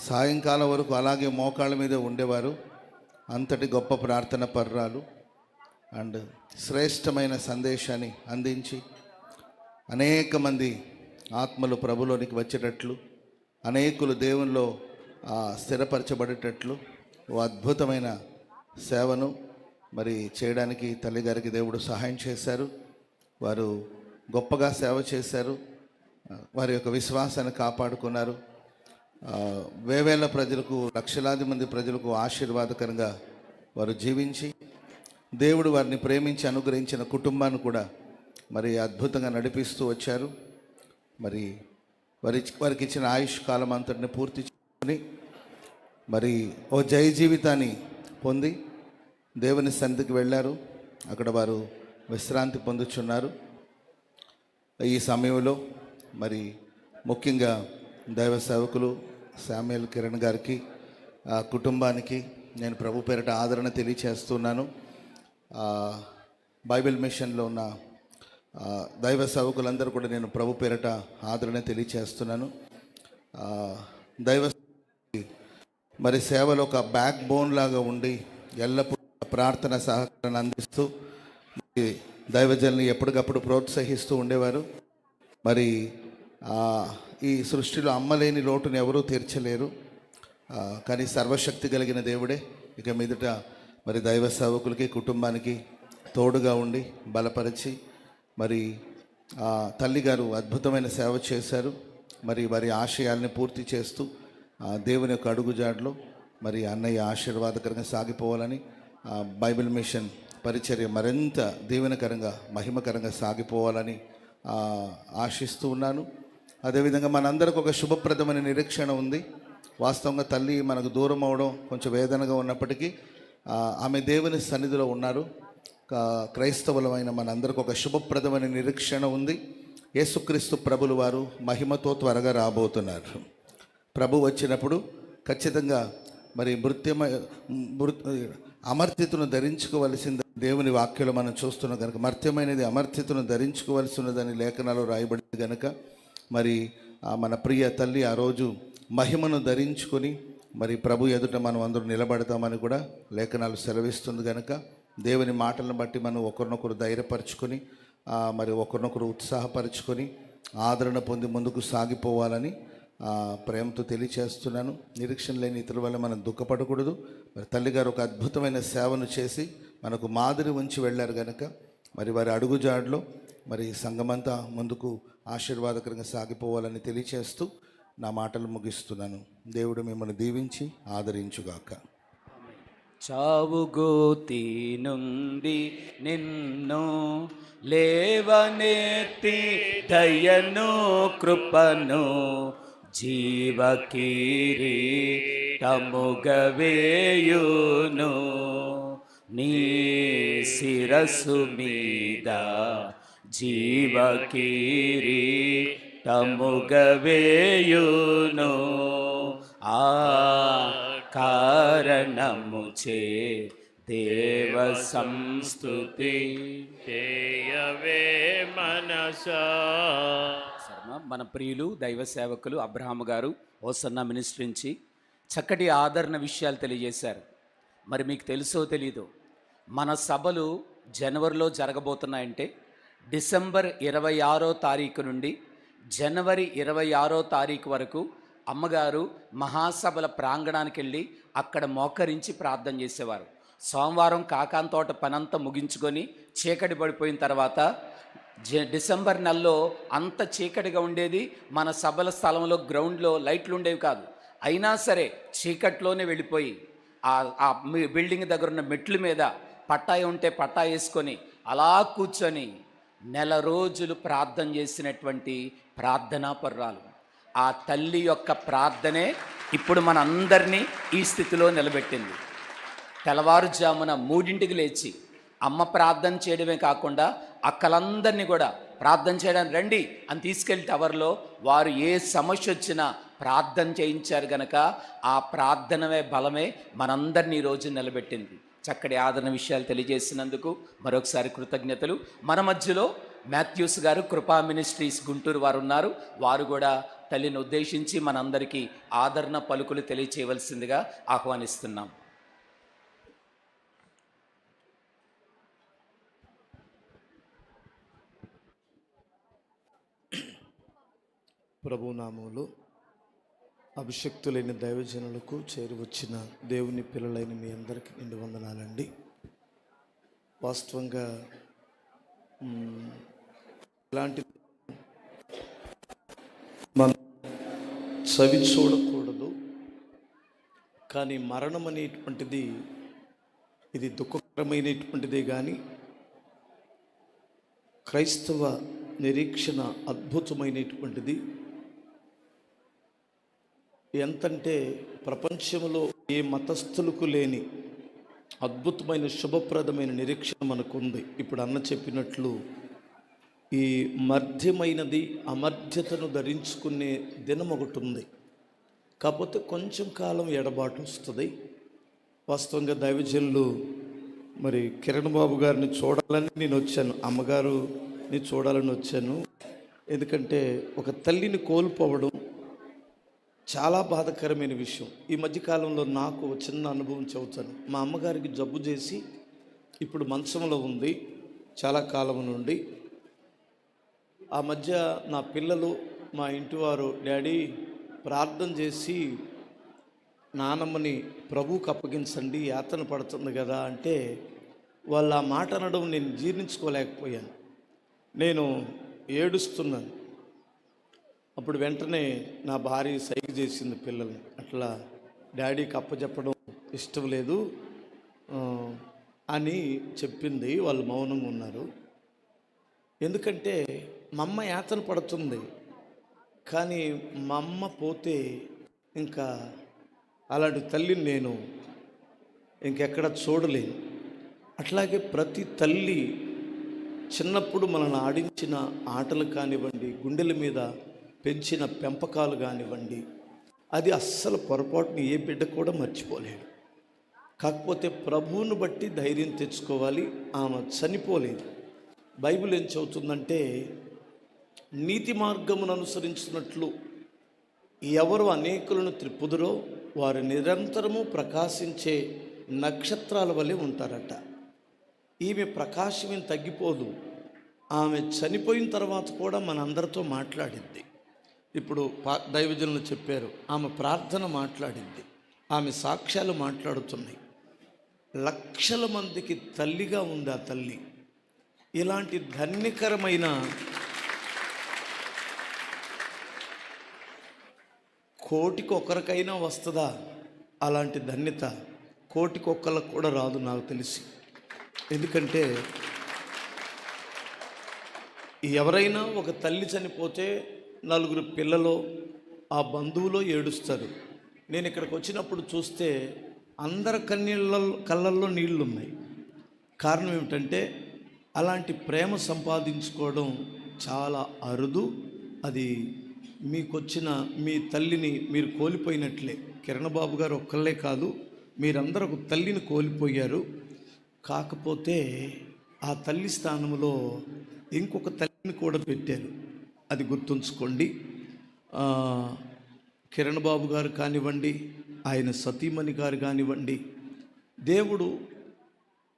సాయంకాలం వరకు అలాగే మోకాళ్ళ మీద ఉండేవారు. అంతటి గొప్ప ప్రార్థన పర్రాలు అండ్ శ్రేష్టమైన సందేశాన్ని అందించి అనేక మంది ఆత్మలు ప్రభులోనికి వచ్చేటట్లు, అనేకులు దేవునిలో స్థిరపరచబడేటట్లు ఓ అద్భుతమైన సేవను మరి చేయడానికి తల్లిగారికి దేవుడు సహాయం చేశారు. వారు గొప్పగా సేవ చేశారు. వారి యొక్క విశ్వాసాన్ని కాపాడుకున్నారు. వేవేల ప్రజలకు, లక్షలాది మంది ప్రజలకు ఆశీర్వాదకరంగా వారు జీవించి దేవుడు వారిని ప్రేమించి అనుగ్రహించిన కుటుంబాన్ని కూడా మరి అద్భుతంగా నడిపిస్తూ వచ్చారు. మరి వారికి ఇచ్చిన ఆయుష్ కాలం అంతటిని పూర్తి చేసుకొని మరి ఓ జయ జీవితాన్ని పొంది దేవుని సన్నిధికి వెళ్ళారు. అక్కడ వారు విశ్రాంతి పొందుచున్నారు. ఈ సమయంలో మరి ముఖ్యంగా దైవ సేవకులు శామ్యుయల్ కిరణ్ గారికి కుటుంబానికి నేను ప్రభు పేరిట ఆదరణ తెలియచేస్తున్నాను. బైబిల్ మిషన్లో ఉన్న దైవ సేవకులందరూ కూడా నేను ప్రభు పేరిట ఆదరణ తెలియచేస్తున్నాను. దైవ మరి సేవలో ఒక బ్యాక్ బోన్ లాగా ఉండి ఎల్లప్పుడూ ప్రార్థన సహకారాన్ని అందిస్తూ దైవజనులు ఎప్పటికప్పుడు ప్రోత్సహిస్తూ ఉండేవారు. మరి ఈ సృష్టిలో అమ్మలేని లోటును ఎవరూ తీర్చలేరు, కానీ సర్వశక్తి కలిగిన దేవుడే ఇక మీదట మరి దైవ సేవకులకి కుటుంబానికి తోడుగా ఉండి బలపరిచి మరి తల్లిగారు అద్భుతమైన సేవ చేశారు. మరి వారి ఆశయాల్ని పూర్తి చేస్తూ దేవుని యొక్క అడుగుజాడలో మరి అన్నయ్య ఆశీర్వాదకరంగా సాగిపోవాలని బైబిల్ మిషన్ పరిచర్య మరింత దీవెనకరంగా మహిమకరంగా సాగిపోవాలని ఆశిస్తూ ఉన్నాను. అదేవిధంగా మనందరికి ఒక శుభప్రదమైన నిరీక్షణ ఉంది. వాస్తవంగా తల్లి మనకు దూరం అవడం కొంచెం వేదనగా ఉన్నప్పటికీ ఆమె దేవుని సన్నిధిలో ఉన్నారు. క్రైస్తవులమైన మనందరికి ఒక శుభప్రదమైన నిరీక్షణ ఉంది. యేసుక్రీస్తు ప్రభులు వారు మహిమతో త్వరగా రాబోతున్నారు. ప్రభు వచ్చినప్పుడు ఖచ్చితంగా మరి అమర్త్యతను ధరించుకోవలసింది దేవుని వాక్యంలో మనం చూస్తున్నాం కనుక, మర్త్యమైనది అమర్త్యతను ధరించుకోవలసి ఉన్నదని లేఖనాలు రాయబడింది కనుక మరి మన ప్రియ తల్లి ఆ రోజు మహిమను ధరించుకొని మరి ప్రభు ఎదుట మనం అందరూ నిలబడతామని కూడా లేఖనాలు సెలవిస్తుంది కనుక దేవుని మాటలను బట్టి మనం ఒకరినొకరు ధైర్యపరచుకొని మరి ఒకరినొకరు ఉత్సాహపరచుకొని ఆదరణ పొంది ముందుకు సాగిపోవాలని ప్రేమతో తెలియచేస్తున్నాను. నిరీక్షణ లేని ఇతరుల వల్ల మనం దుఃఖపడకూడదు. మరి తల్లిగారు ఒక అద్భుతమైన సేవను చేసి మనకు మాదిరి ఉంచి వెళ్ళారు కనుక మరి వారి అడుగుజాడలో మరి సంఘమంతా ముందుకు ఆశీర్వాదకరంగా సాగిపోవాలని తెలియచేస్తూ నా మాటలు ముగిస్తున్నాను. దేవుడు మిమ్మల్ని దీవించి ఆదరించుగాక. చావుగోతి నుండి నిన్ను లేవనెత్తి దయను కృపను జీవకిరీటముగవేయును నీ శిరస్సు మీద జీవకిరీటముగవేయును ఆ కారణముచే దేవ సంస్తుతి చేయవే మనసా. మన ప్రియులు దైవ సేవకులు అబ్రహాము గారు హోసన్నా మినిస్ట్రీ నుంచి చక్కటి ఆదరణ విషయాలు తెలియజేశారు. మరి మీకు తెలుసో తెలీదో మన సభలు జనవరిలో జరగబోతున్నాయంటే డిసెంబర్ 26వ తారీఖు నుండి జనవరి 26వ తారీఖు వరకు అమ్మగారు మహాసభల ప్రాంగణానికి వెళ్ళి అక్కడ మోకరించి ప్రార్థన చేసేవారు. సోమవారం కాకాంతోట పనంతా ముగించుకొని చీకటి పడిపోయిన తర్వాత డిసెంబర్ నెలలో అంత చీకటిగా ఉండేది. మన సభల స్థలంలో గ్రౌండ్లో లైట్లు ఉండేవి కాదు. అయినా సరే చీకట్లోనే వెళ్ళిపోయి ఆ బిల్డింగ్ దగ్గర ఉన్న మెట్ల మీద పట్టాయి ఉంటే పట్టా వేసుకొని అలా కూర్చొని నెల రోజులు ప్రార్థన చేసినటువంటి ప్రార్థనా పర్రాలు. ఆ తల్లి యొక్క ప్రార్థనే ఇప్పుడు మనందరినీ ఈ స్థితిలో నిలబెట్టింది. తెల్లవారుజామున 3ంటికి లేచి అమ్మ ప్రార్థన చేయడమే కాకుండా అక్కలందరినీ కూడా ప్రార్థన చేయడానికి రండి అని తీసుకెళ్ళి టవర్లో వారు ఏ సమస్య వచ్చినా ప్రార్థన చేయించారు గనక ఆ ప్రార్థనమే బలమే మనందరినీ ఈరోజు నిలబెట్టింది. చక్కటి ఆదరణ విషయాలు తెలియజేసినందుకు మరొకసారి కృతజ్ఞతలు. మన మధ్యలో మాథ్యూస్ గారు కృపా మినిస్ట్రీస్ గుంటూరు వారు ఉన్నారు. వారు కూడా తల్లిని ఉద్దేశించి మనందరికీ ఆదరణ పలుకులు తెలియచేయవలసిందిగా ఆహ్వానిస్తున్నాం. ప్రభునామములో అభిషక్తులైన దైవజనులకు చేరి వచ్చిన దేవుని పిల్లలైన మీ అందరికీ నిండు వందనాలండి. వాస్తవంగా ఇలాంటి మనం చవి చూడకూడదు, కానీ మరణం అనేటువంటిది ఇది దుఃఖకరమైనటువంటిదే. కానీ క్రైస్తవ నిరీక్షణ అద్భుతమైనటువంటిది. ఎంతంటే ప్రపంచంలో ఏ మతస్థులకు లేని అద్భుతమైన శుభప్రదమైన నిరీక్షణ మనకుంది. ఇప్పుడు అన్న చెప్పినట్లు ఈ మధ్యమైనది అమర్ధ్యతను ధరించుకునే దినం ఒకటి ఉంది. కాకపోతే కొంచెం కాలం ఎడబాటు వస్తుంది. వాస్తవంగా దైవజనులు మరి కిరణ్ బాబు గారిని చూడాలని నేను వచ్చాను, అమ్మగారుని చూడాలని వచ్చాను. ఎందుకంటే ఒక తల్లిని కోల్పోవడం చాలా బాధాకరమైన విషయం. ఈ మధ్యకాలంలో నాకు చిన్న అనుభవం చెబుతాను. మా అమ్మగారికి జబ్బు చేసి ఇప్పుడు మంచంలో ఉంది చాలా కాలం నుండి. ఆ మధ్య నా పిల్లలు మా ఇంటివారు, డాడీ ప్రార్థన చేసి నానమ్మని ప్రభువుకి అప్పగించండి, యాతన పడుతుంది కదా అంటే, వాళ్ళు ఆ మాట అనడం నేను జీర్ణించుకోలేకపోయాను. నేను ఏడుస్తున్నాను. అప్పుడు వెంటనే నా భార్య సైగ చేసింది పిల్లల్ని, అట్లా డాడీకి అప్పచెప్పడం ఇష్టం లేదు అని చెప్పింది. వాళ్ళు మౌనంగా ఉన్నారు. ఎందుకంటే మా అమ్మ యాతన పడుతుంది, కానీ మా అమ్మ పోతే ఇంకా అలాంటి తల్లిని నేను ఇంకెక్కడ చూడలేను. అట్లాగే ప్రతి తల్లి చిన్నప్పుడు మనల్ని ఆడించిన ఆటలు కానివ్వండి, గుండెల మీద పెంచిన పెంపకాలు కానివ్వండి, అది అస్సలు పొరపాటుని ఏ బిడ్డ కూడా మర్చిపోలేడు. కాకపోతే ప్రభువును బట్టి ధైర్యం తెచ్చుకోవాలి. ఆమె చనిపోలేదు. బైబిల్ ఏం చెబుతుందంటే, నీతి మార్గమును అనుసరించినట్లు ఎవరు అనేకులను త్రిప్పుదురో వారు నిరంతరము ప్రకాశించే నక్షత్రాల వలె ఉంటారట. ఈమె ప్రకాశం ఏం తగ్గిపోదు. ఆమె చనిపోయిన తర్వాత కూడా మనందరితో మాట్లాడింది. ఇప్పుడు దైవజనులు చెప్పారు, ఆమె ప్రార్థన మాట్లాడింది, ఆమె సాక్ష్యాలు మాట్లాడుతున్నాయి. లక్షల మందికి తల్లిగా ఉంది ఆ తల్లి. ఇలాంటి ధన్యకరమైన కోటికొకరికైనా వస్తుందా అలాంటి ధన్యత? కోటికొక్కరికి కూడా రాదు నాకు తెలిసి. ఎందుకంటే ఎవరైనా ఒక తల్లి చనిపోతే నలుగురు పిల్లలు ఆ బంధువులో ఏడుస్తారు. నేను ఇక్కడికి వచ్చినప్పుడు చూస్తే అందరి కళ్ళల్లో నీళ్ళు ఉన్నాయి. కారణం ఏమిటంటే అలాంటి ప్రేమ సంపాదించుకోవడం చాలా అరుదు. అది మీకొచ్చిన మీ తల్లిని మీరు కోల్పోయినట్లే. కిరణ్ బాబు గారు ఒక్కళ్ళే కాదు, మీరందరూ ఒక తల్లిని కోల్పోయారు. కాకపోతే ఆ తల్లి స్థానంలో ఇంకొక తల్లిని కూడా పెట్టారు, అది గుర్తుంచుకోండి. కిరణ్ బాబు గారు కానివ్వండి, ఆయన సతీమణి గారు కానివ్వండి, దేవుడు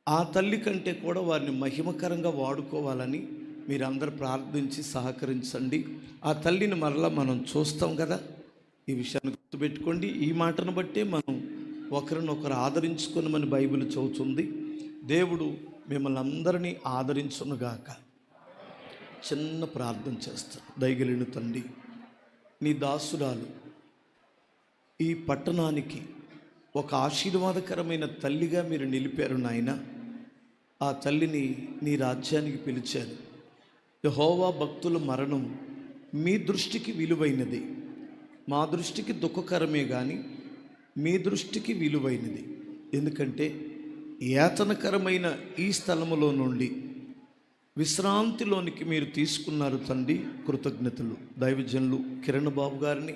ఆ తల్లి కంటే కూడా వారిని మహిమకరంగా వాడుకోవాలని మీరందరూ ప్రార్థించి సహకరించండి. ఆ తల్లిని మరలా మనం చూస్తాం కదా. ఈ విషయాన్ని గుర్తుపెట్టుకోండి. ఈ మాటను బట్టే మనం ఒకరినొకరు ఆదరించుకున్నామని బైబిల్ చెబుతుంది. దేవుడు మిమ్మల్ని అందరినీ ఆదరించునుగాక. చిన్న ప్రార్థన చేస్తాను. దయగలిగిన తండ్రి, నీ దాసురాలు ఈ పట్టణానికి ఒక ఆశీర్వాదకరమైన తల్లిగా మీరు నిలిపారు నాయన. ఆ తల్లిని నీ రాజ్యానికి పిలిచారు. యెహోవా భక్తుల మరణం మీ దృష్టికి విలువైనది, మా దృష్టికి దుఃఖకరమే కానీ మీ దృష్టికి విలువైనది. ఎందుకంటే యాతనకరమైన ఈ స్థలములో నుండి విశ్రాంతిలోనికి మీరు తీసుకున్నారు తండ్రి. కృతజ్ఞతలు. దైవజనులు కిరణ్ బాబు గారిని,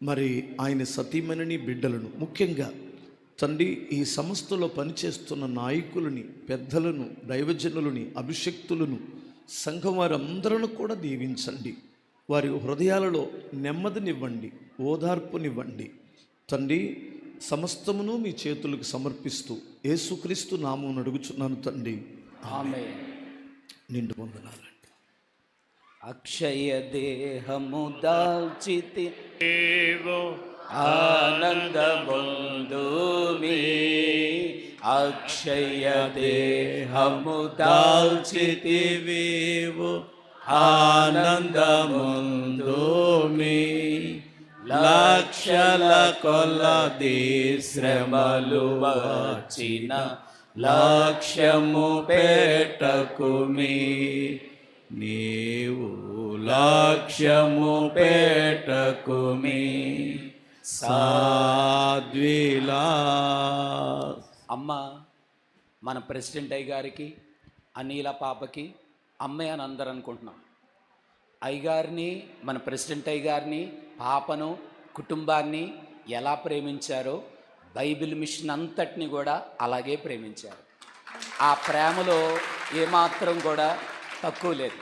మరి ఆయన సతీమణిని, బిడ్డలను, ముఖ్యంగా తండ్రి ఈ సంస్థలో పనిచేస్తున్న నాయకులని, పెద్దలను, దైవజనులని, అభిషక్తులను, సంఘం వారందరూ కూడా దీవించండి. వారి హృదయాలలో నెమ్మదినివ్వండి, ఓదార్పునివ్వండి తండ్రి. సమస్తమును మీ చేతులకు సమర్పిస్తూ యేసుక్రీస్తు నామమున అడుగుచున్నాను తండ్రి, ఆమేన్. నిండు వందనాలండి. అక్షయ దేహము దాల్చితి దేవో ఆనందముందుమి, అక్షయ దేహము దాల్చితివేవో ఆనందముందుమి, లక్షల కొలది శ్రమలు వచ్చిన లక్ష్యము పెట్టకుమి, నీవు లక్ష్యము పెట్టకుమి. సాద్విలా అమ్మ, మన ప్రెసిడెంట్ అయ్య గారికి, అనిల పాపకి, అమ్మే అని అందరు అనుకుంటున్నాం. అయ్యగారిని, మన ప్రెసిడెంట్ అయ్యగారిని, పాపను, కుటుంబాన్ని ఎలా ప్రేమించారో బైబిల్ మిషన్ అంతటిని కూడా అలాగే ప్రేమించారు. ఆ ప్రేమలో ఏమాత్రం కూడా తక్కువ లేదు.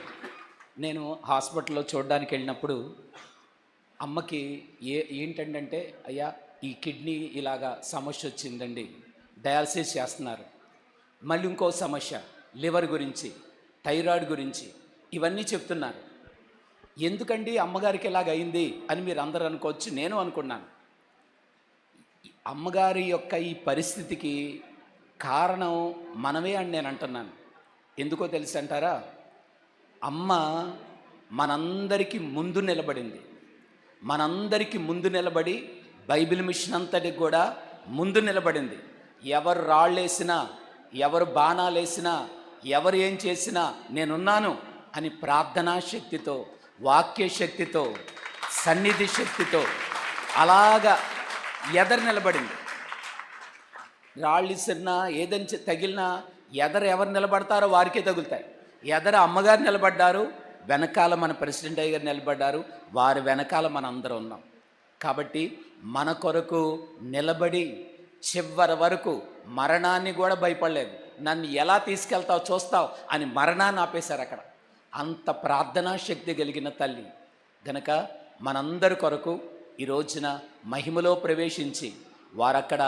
నేను హాస్పిటల్లో చూడడానికి వెళ్ళినప్పుడు అమ్మకి ఏంటంటే అయ్యా ఈ కిడ్నీ ఇలాగా సమస్య వచ్చిందండి, డయాలసిస్ చేస్తున్నారు, మళ్ళీ ఇంకో సమస్య లివర్ గురించి, థైరాయిడ్ గురించి ఇవన్నీ చెప్తున్నారు. ఎందుకండి అమ్మగారికి ఇలాగ అయింది అని మీరు అందరూ అనుకోవచ్చు, నేను అనుకున్నాను. అమ్మగారి యొక్క ఈ పరిస్థితికి కారణం మనమే అని నేను అంటున్నాను. ఎందుకో తెలుసు అంటారా? అమ్మ మనందరికీ ముందు నిలబడింది. మనందరికీ ముందు నిలబడి బైబిల్ మిషన్ అంతటికి కూడా ముందు నిలబడింది. ఎవరు రాళ్ళేసినా, ఎవరు బాణాలేసినా, ఎవరు ఏం చేసినా నేనున్నాను అని ప్రార్థనా శక్తితో, వాక్య శక్తితో, సన్నిధి శక్తితో అలాగా ఎదరు నిలబడింది. రాళ్ళు ఇసిరినా, ఏదని తగిలినా ఎవరు నిలబడతారో వారికే తగులుతాయి. అమ్మగారు నిలబడ్డారు, వెనకాల మన ప్రెసిడెంట్ అయ్య గారు నిలబడ్డారు, వారి వెనకాల మన అందరం ఉన్నాం. కాబట్టి మన కొరకు నిలబడి చివరి వరకు మరణాన్ని కూడా భయపడలేదు. నన్ను ఎలా తీసుకెళ్తావు చూస్తావు అని మరణాన్ని ఆపేశారు అక్కడ. అంత ప్రార్థనా శక్తి కలిగిన తల్లి గనక మనందరి కొరకు ఈ రోజున మహిమలో ప్రవేశించి వారక్కడ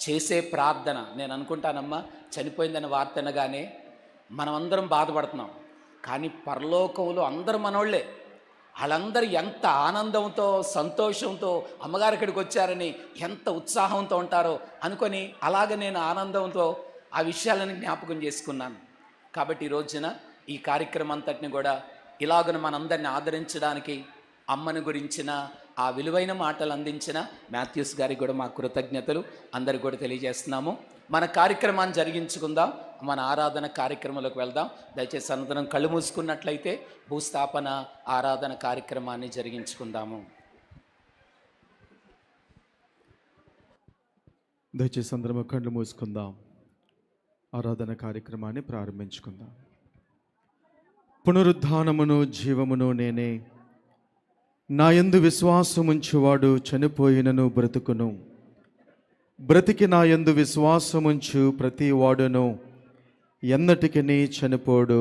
చేసే ప్రార్థన, నేను అనుకుంటానమ్మా, చనిపోయిందని వార్త అనగానే మనమందరం బాధపడుతున్నాం. కానీ పరలోకంలో అందరూ మనోళ్లే. వాళ్ళందరూ ఎంత ఆనందంతో, సంతోషంతో అమ్మగారు ఇక్కడికి వచ్చారని ఎంత ఉత్సాహంతో ఉంటారో అనుకొని అలాగ నేను ఆనందంతో ఆ విషయాలను జ్ఞాపకం చేసుకున్నాను. కాబట్టి ఈ రోజున ఈ కార్యక్రమం అంతటిని కూడా ఇలాగను మనందరిని ఆదరించడానికి అమ్మని గురించిన ఆ విలువైన మాటలు అందించిన మాథ్యూస్ గారికి కూడా మా కృతజ్ఞతలు అందరికి కూడా తెలియజేస్తున్నాము. మన కార్యక్రమాన్ని జరిగించుకుందాం. మన ఆరాధన కార్యక్రమంలోకి వెళ్దాం. దయచేసి అందరం కళ్ళు మూసుకున్నట్లయితే భూస్థాపన ఆరాధన కార్యక్రమాన్ని జరిగించుకుందాము. దయచేసి అందరం కళ్ళు మూసుకుందాం. ఆరాధన కార్యక్రమాన్ని ప్రారంభించుకుందాం. పునరుద్ధానమును జీవమును నేనే, నా యందు విశ్వాసముంచువాడు చనిపోయినను బ్రతుకును, బ్రతికి నా యందు విశ్వాసముంచు ప్రతి వాడును ఎన్నటికి చనిపోడు.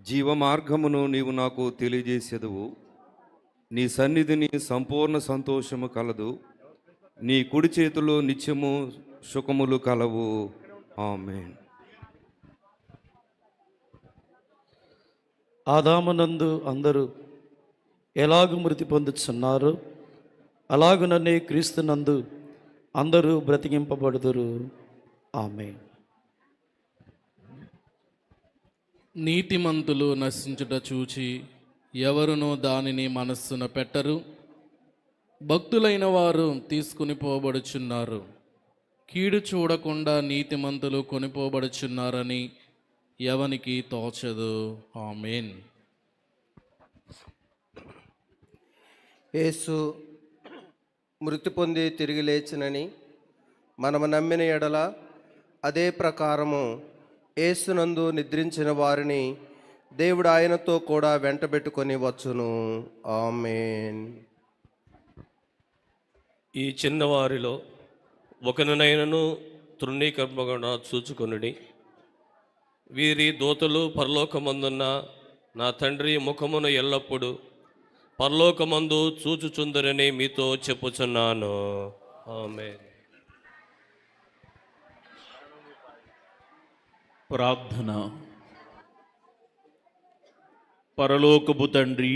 జీవ మార్గమును నీవు నాకు తెలియజేసేదువు, నీ సన్నిధిని సంపూర్ణ సంతోషము కలదు, నీ కుడి చేతిలో నిత్యము సుఖములు కలవు. ఆమేన్. ఆదామునందు అందరూ ఎలాగు మృతి పొందుతున్నారు, అలాగుననే క్రీస్తునందు అందరూ బ్రతికింపబడుదురు. ఆమేన్. నీతిమంతులు నశించుట చూచి ఎవరునూ దానిని మనస్సున పెట్టరు, భక్తులైన వారు తీసుకుని పోబడుచున్నారు. కీడు చూడకుండా నీతిమంతులు కొనిపోబడుచున్నారని ఎవనికి తోచదు. ఆమేన్. యేసు మృతి పొంది తిరిగి లేచినని మనము నమ్మిన ఎడల అదే ప్రకారము యేసునందు నిద్రించిన వారిని దేవుడు ఆయనతో కూడా వెంటబెట్టుకొని వచ్చును. ఆమేన్. ఈ చిన్నవారిలో ఒకనైనను తృణీకరింపకుండా చూచుకొనుడి. వీరి దూతలు పరలోకమందున్న నా తండ్రి ముఖమును ఎల్లప్పుడూ పరలోకమందు చూచుచుందరని మీతో చెప్పుచున్నాను. ఆమేన్. ప్రార్థన. పరలోకపు తండ్రి,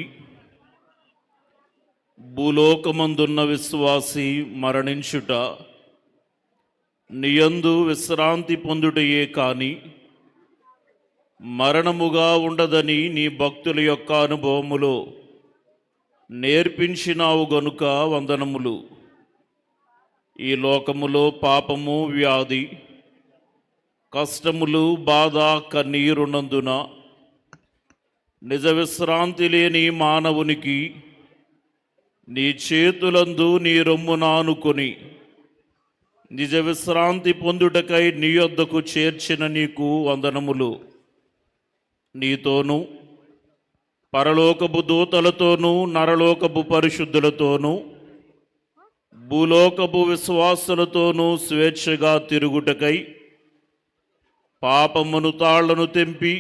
భూలోకమందున్న విశ్వాసి మరణించుట నియందు విశ్రాంతి పొందుటయే కాని మరణముగా ఉండదని నీ భక్తుల యొక్క అనుభవములో నేర్పించినావు గనుక వందనములు. ఈ లోకములో పాపము, వ్యాధి, కష్టములు, బాధ, కన్నీరునందున నిజ విశ్రాంతి లేని మానవునికి నీ చేతులందు నీ రొమ్మున ఆనుకొని నిజ విశ్రాంతి పొందుటకై నీ యొద్దకు చేర్చిన నీకు వందనములు. నీతోనూ పరలోకపు దూతలతోనూ నరలోకపు పరిశుద్ధులతోనూ భూలోకపు విశ్వాసులతోనూ స్వేచ్ఛగా తిరుగుటకై పాపమును తాళ్లను తెంపి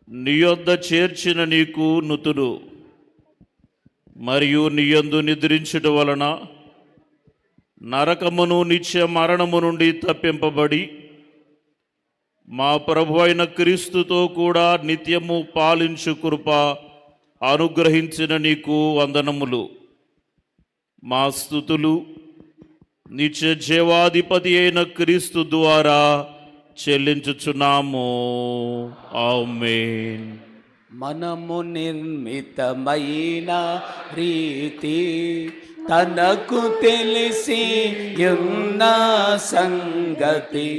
నీ యొద్ద చేర్చిన నీకు నుతులు. మరియు నీయందు నిద్రించుట వలన నరకమును నిత్య మరణము నుండి తప్పింపబడి మా ప్రభు అయిన క్రీస్తుతో కూడా నిత్యము పాలించు కృప అనుగ్రహించిన నీకు వందనములు. మా స్తుతులు నిత్య జీవాధిపతి అయిన క్రీస్తు ద్వారా చెల్లించుచున్నాము. ఆమేన్. మనము నిర్మితమైన రీతి తనకు తెలిసి ఉన్న సంగతి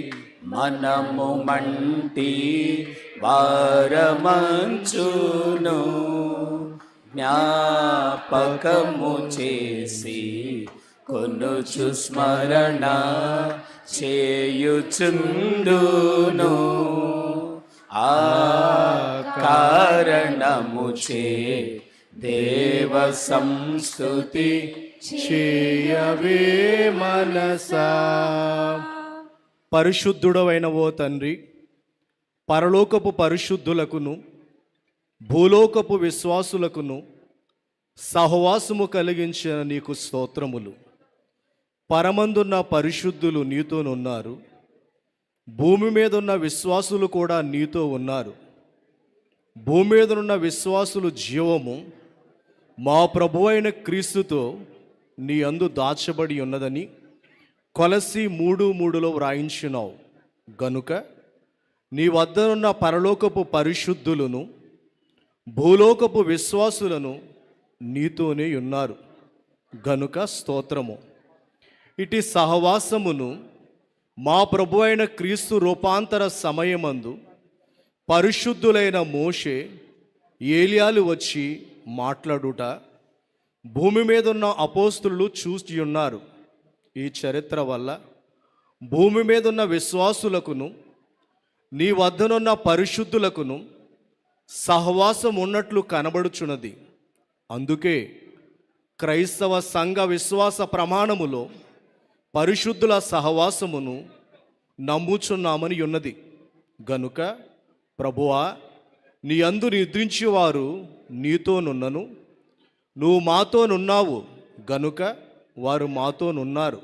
మనము మంటి వారమంచును జ్ఞాపకము చేసి కొనుచు స్మరణ చేయుచుండును. ఆ కారణముచే దేవ సంస్తుతి చేయవే మనసా. పరిశుద్ధుడవైన ఓ తండ్రి, పరలోకపు పరిశుద్ధులకును భూలోకపు విశ్వాసులకును సహవాసము కలిగించిన నీకు స్తోత్రములు. పరమందున్న పరిశుద్ధులు నీతోనున్నారు, భూమి మీద ఉన్న విశ్వాసులు కూడా నీతో ఉన్నారు. భూమి మీద ఉన్న విశ్వాసులు జీవము మా ప్రభు అయిన క్రీస్తుతో నీ అందు దాచబడి ఉన్నదని కొలస్సీ 3:3 వ్రాయించినావు. గనుక నీ వద్దనున్న పరలోకపు పరిశుద్ధులను భూలోకపు విశ్వాసులను నీతోనే ఉన్నారు గనుక స్తోత్రము. ఇటు సహవాసమును మా ప్రభు అయిన క్రీస్తు రూపాంతర సమయమందు పరిశుద్ధులైన మోషే ఏలియాలు వచ్చి మాట్లాడుట భూమి మీద ఉన్న అపోస్తులు చూసి ఉన్నారు. ఈ చరిత్ర వల్ల భూమి మీద ఉన్న విశ్వాసులకును నీ వద్దనున్న పరిశుద్ధులకును సహవాసం ఉన్నట్లు కనబడుచున్నది. అందుకే క్రైస్తవ సంఘ విశ్వాస ప్రమాణములో పరిశుద్ధుల సహవాసమును నమ్ముచున్నామని ఉన్నది. గనుక ప్రభువా, నీ అందు నిద్రించేవారు నీతోనున్నను, నువ్వు మాతోనున్నావు గనుక వారు మాతోనున్నారు.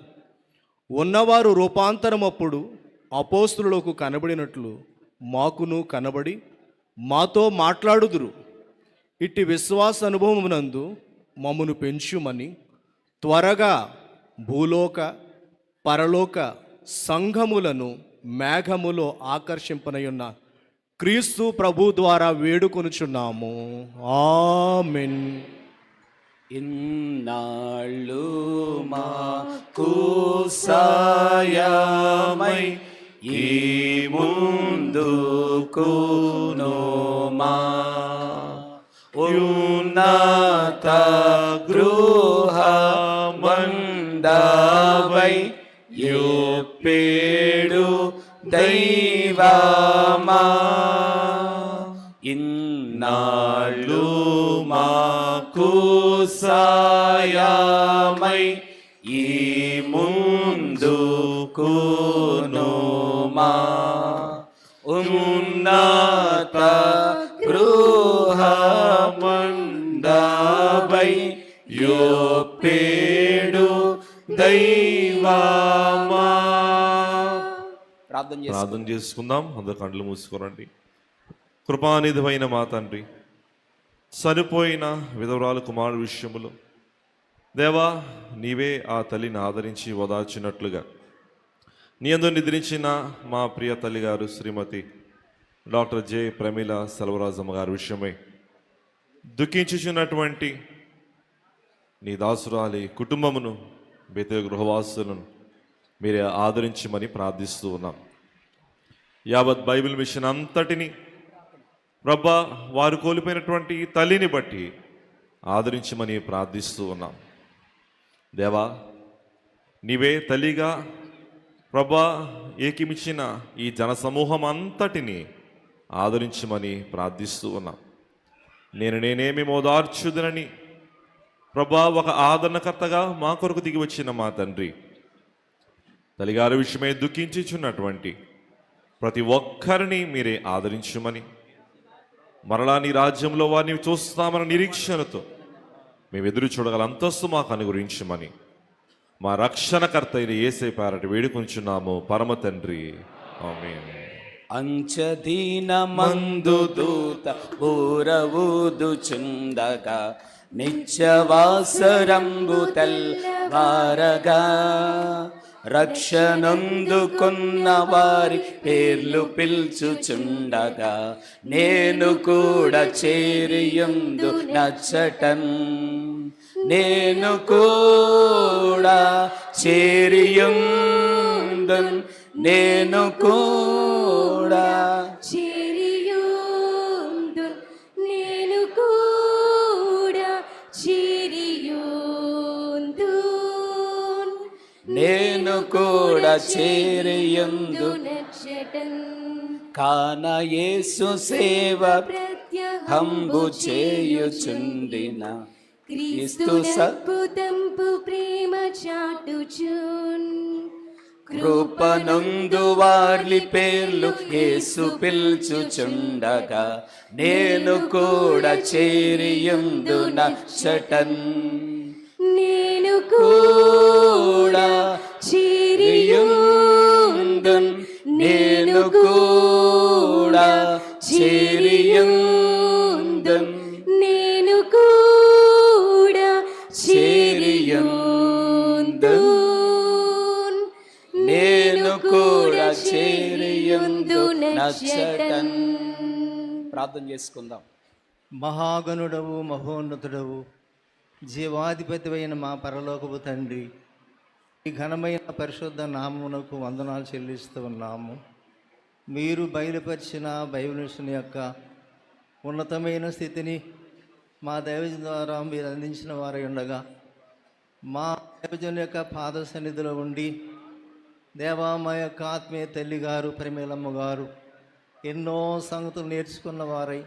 ఉన్నవారు రూపాంతరమప్పుడు అపోస్తులకు కనబడినట్లు మాకును కనబడి మాతో మాట్లాడుదురు. ఇట్టి విశ్వాస అనుభవమునందు మమ్మను పెంచుమని త్వరగా భూలోక పరలోక సంఘములను మేఘములో ఆకర్షింపనయున్న క్రీస్తు ప్రభు ద్వారా వేడుకొనుచున్నాము. ఆమేన్. ఇన్నాళ్ళు మాకు సాయమై ఈ ముందుకును మా ఉన్నత గృహమందవై యుప్పేడు దైవమా ఇన్నాళ్ళు మాకు సాయమై ఈ ముందుకును మా ఉన్నత గృహమందవై యోపేడు దైవమా. ప్రార్థన చేసుకుందాం. అందరు కండ్లు మూసుకోరండి. కృపానిధివైన మా తండ్రి, చనిపోయిన విధవరాలు కుమారుడు విషయములో దేవా, నీవే ఆ తల్లిని ఆదరించి ఓదార్చినట్లుగా నీ యందు నిద్రించిన మా ప్రియ తల్లి గారు శ్రీమతి డాక్టర్ జె ప్రమీల సెల్వరాజమ్మ గారి విషయమై దుఃఖించుచున్నటువంటి నీ దాసురాలి కుటుంబమును, బేతే గృహవాసులను మీరే ఆదరించమని ప్రార్థిస్తూ ఉన్నాం. యావత్ బైబిల్ మిషన్ అంతటిని రబ్బా వారు కోల్పోయినటువంటి తల్లిని బట్టి ఆదరించమని ప్రార్థిస్తూ ఉన్నాం. దేవా, నీవే తల్లిగా ప్రభా ఏకిమిచ్చిన ఈ జనసమూహం అంతటిని ఆదరించమని ప్రార్థిస్తూ ఉన్నాం. నేనేమి మోదార్చుదనని ప్రభా ఒక ఆదరణకర్తగా మా కొరకు దిగి వచ్చిన మా తండ్రి, తల్లిగారి విషయమై దుఃఖించుచున్నటువంటి ప్రతి ఒక్కరిని మీరే ఆదరించమని, మరలా నీ రాజ్యంలో వారిని చూస్తామన్న నిరీక్షణతో మేము ఎదురు చూడగల అంతస్తు మాకు అనుగురించమని మా రక్షణకర్త అయిన యేసే పేరట వేడుకొంచున్నాము పరమ తండ్రి. ఆమేన్. అంచదీన మందు దూత ఊరవూదుచుండగా నిత్యవాసరంబు తెల్వారగా రక్షణందుకున్న వారి పేర్లు పిల్చుచుండగా నేను కూడా చేరియుందు నచ్చటన్, నేను కూడా చేరియుందు, నేను కూడా చేరియుందు, నేను కూడా చేరియుందు, నేను కూడా చేరియుందు నచ్చటన్. కాన యేసు సేవ హంబు చేయుచుండిన క్రీస్తు అద్భుతంపు ప్రేమ చాటుచున్, కృపనందు వారి పేర్లు యేసు పిల్చుచుండగా నేను కూడా చేరియుందు నచ్చటన్, నేను కూడా చేరియుందు, నేను కూడా చేరియుందు, నేను కూడా చేరియుందు, నేను కూడా చేరియుందు నచ్చటన్. ప్రార్థన చేసుకుందాం. మహాగణుడవు, మహోన్నతుడవు, జీవాధిపతి అయిన మా పరలోకపు తండ్రి, ఈ ఘనమైన పరిశుద్ధ నామమునకు వందనాలు చెల్లిస్తూ ఉన్నాము. మీరు బయలుపరిచిన బైబిల్ యొక్క ఉన్నతమైన స్థితిని మా దైవజన ద్వారా మీరు అందించిన వారై ఉండగా, మా దైవజన యొక్క పాద సన్నిధిలో ఉండి దేవా, మా యొక్క ఆత్మీయ తల్లి గారు పరిమేలమ్మ గారు ఎన్నో సంగతులు నేర్చుకున్న వారై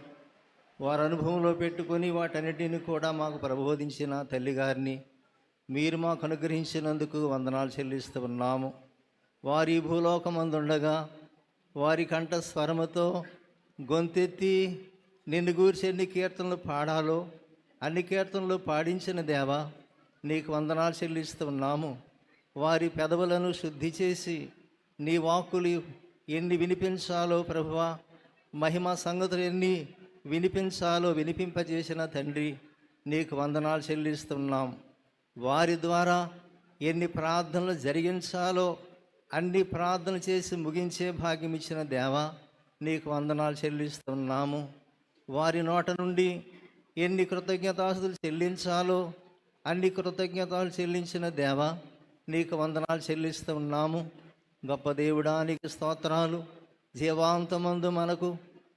వారి అనుభవంలో పెట్టుకొని వాటన్నిటిని కూడా మాకు ప్రబోధించిన తల్లిగారిని మీరు మాకు అనుగ్రహించినందుకు వందనాలు చెల్లిస్తూ ఉన్నాము. వారి భూలోకమందుండగా వారి కంఠ స్వరముతో గొంతెత్తి నిన్ను గూర్చి ఎన్ని కీర్తనలు పాడాలో అన్ని కీర్తనలు పాడించిన దేవా, నీకు వందనాలు చెల్లిస్తూ ఉన్నాము. వారి పెదవులను శుద్ధి చేసి నీ వాక్కులు ఎన్ని వినిపించాలో ప్రభువా, మహిమ సంగతులు ఎన్ని వినిపించాలో వినిపింపజేసిన తండ్రి, నీకు వందనాలు చెల్లిస్తున్నాం. వారి ద్వారా ఎన్ని ప్రార్థనలు జరిగించాలో అన్ని ప్రార్థనలు చేసి ముగించే భాగ్యం ఇచ్చిన దేవా, నీకు వందనాలు చెల్లిస్తున్నాము. వారి నోట నుండి ఎన్ని కృతజ్ఞతాస్తులు చెల్లించాలో అన్ని కృతజ్ఞతలు చెల్లించిన దేవా, నీకు వందనాలు చెల్లిస్తూ ఉన్నాము. గొప్ప దేవుడా, నీకు స్తోత్రాలు. జీవాంతమందు మనకు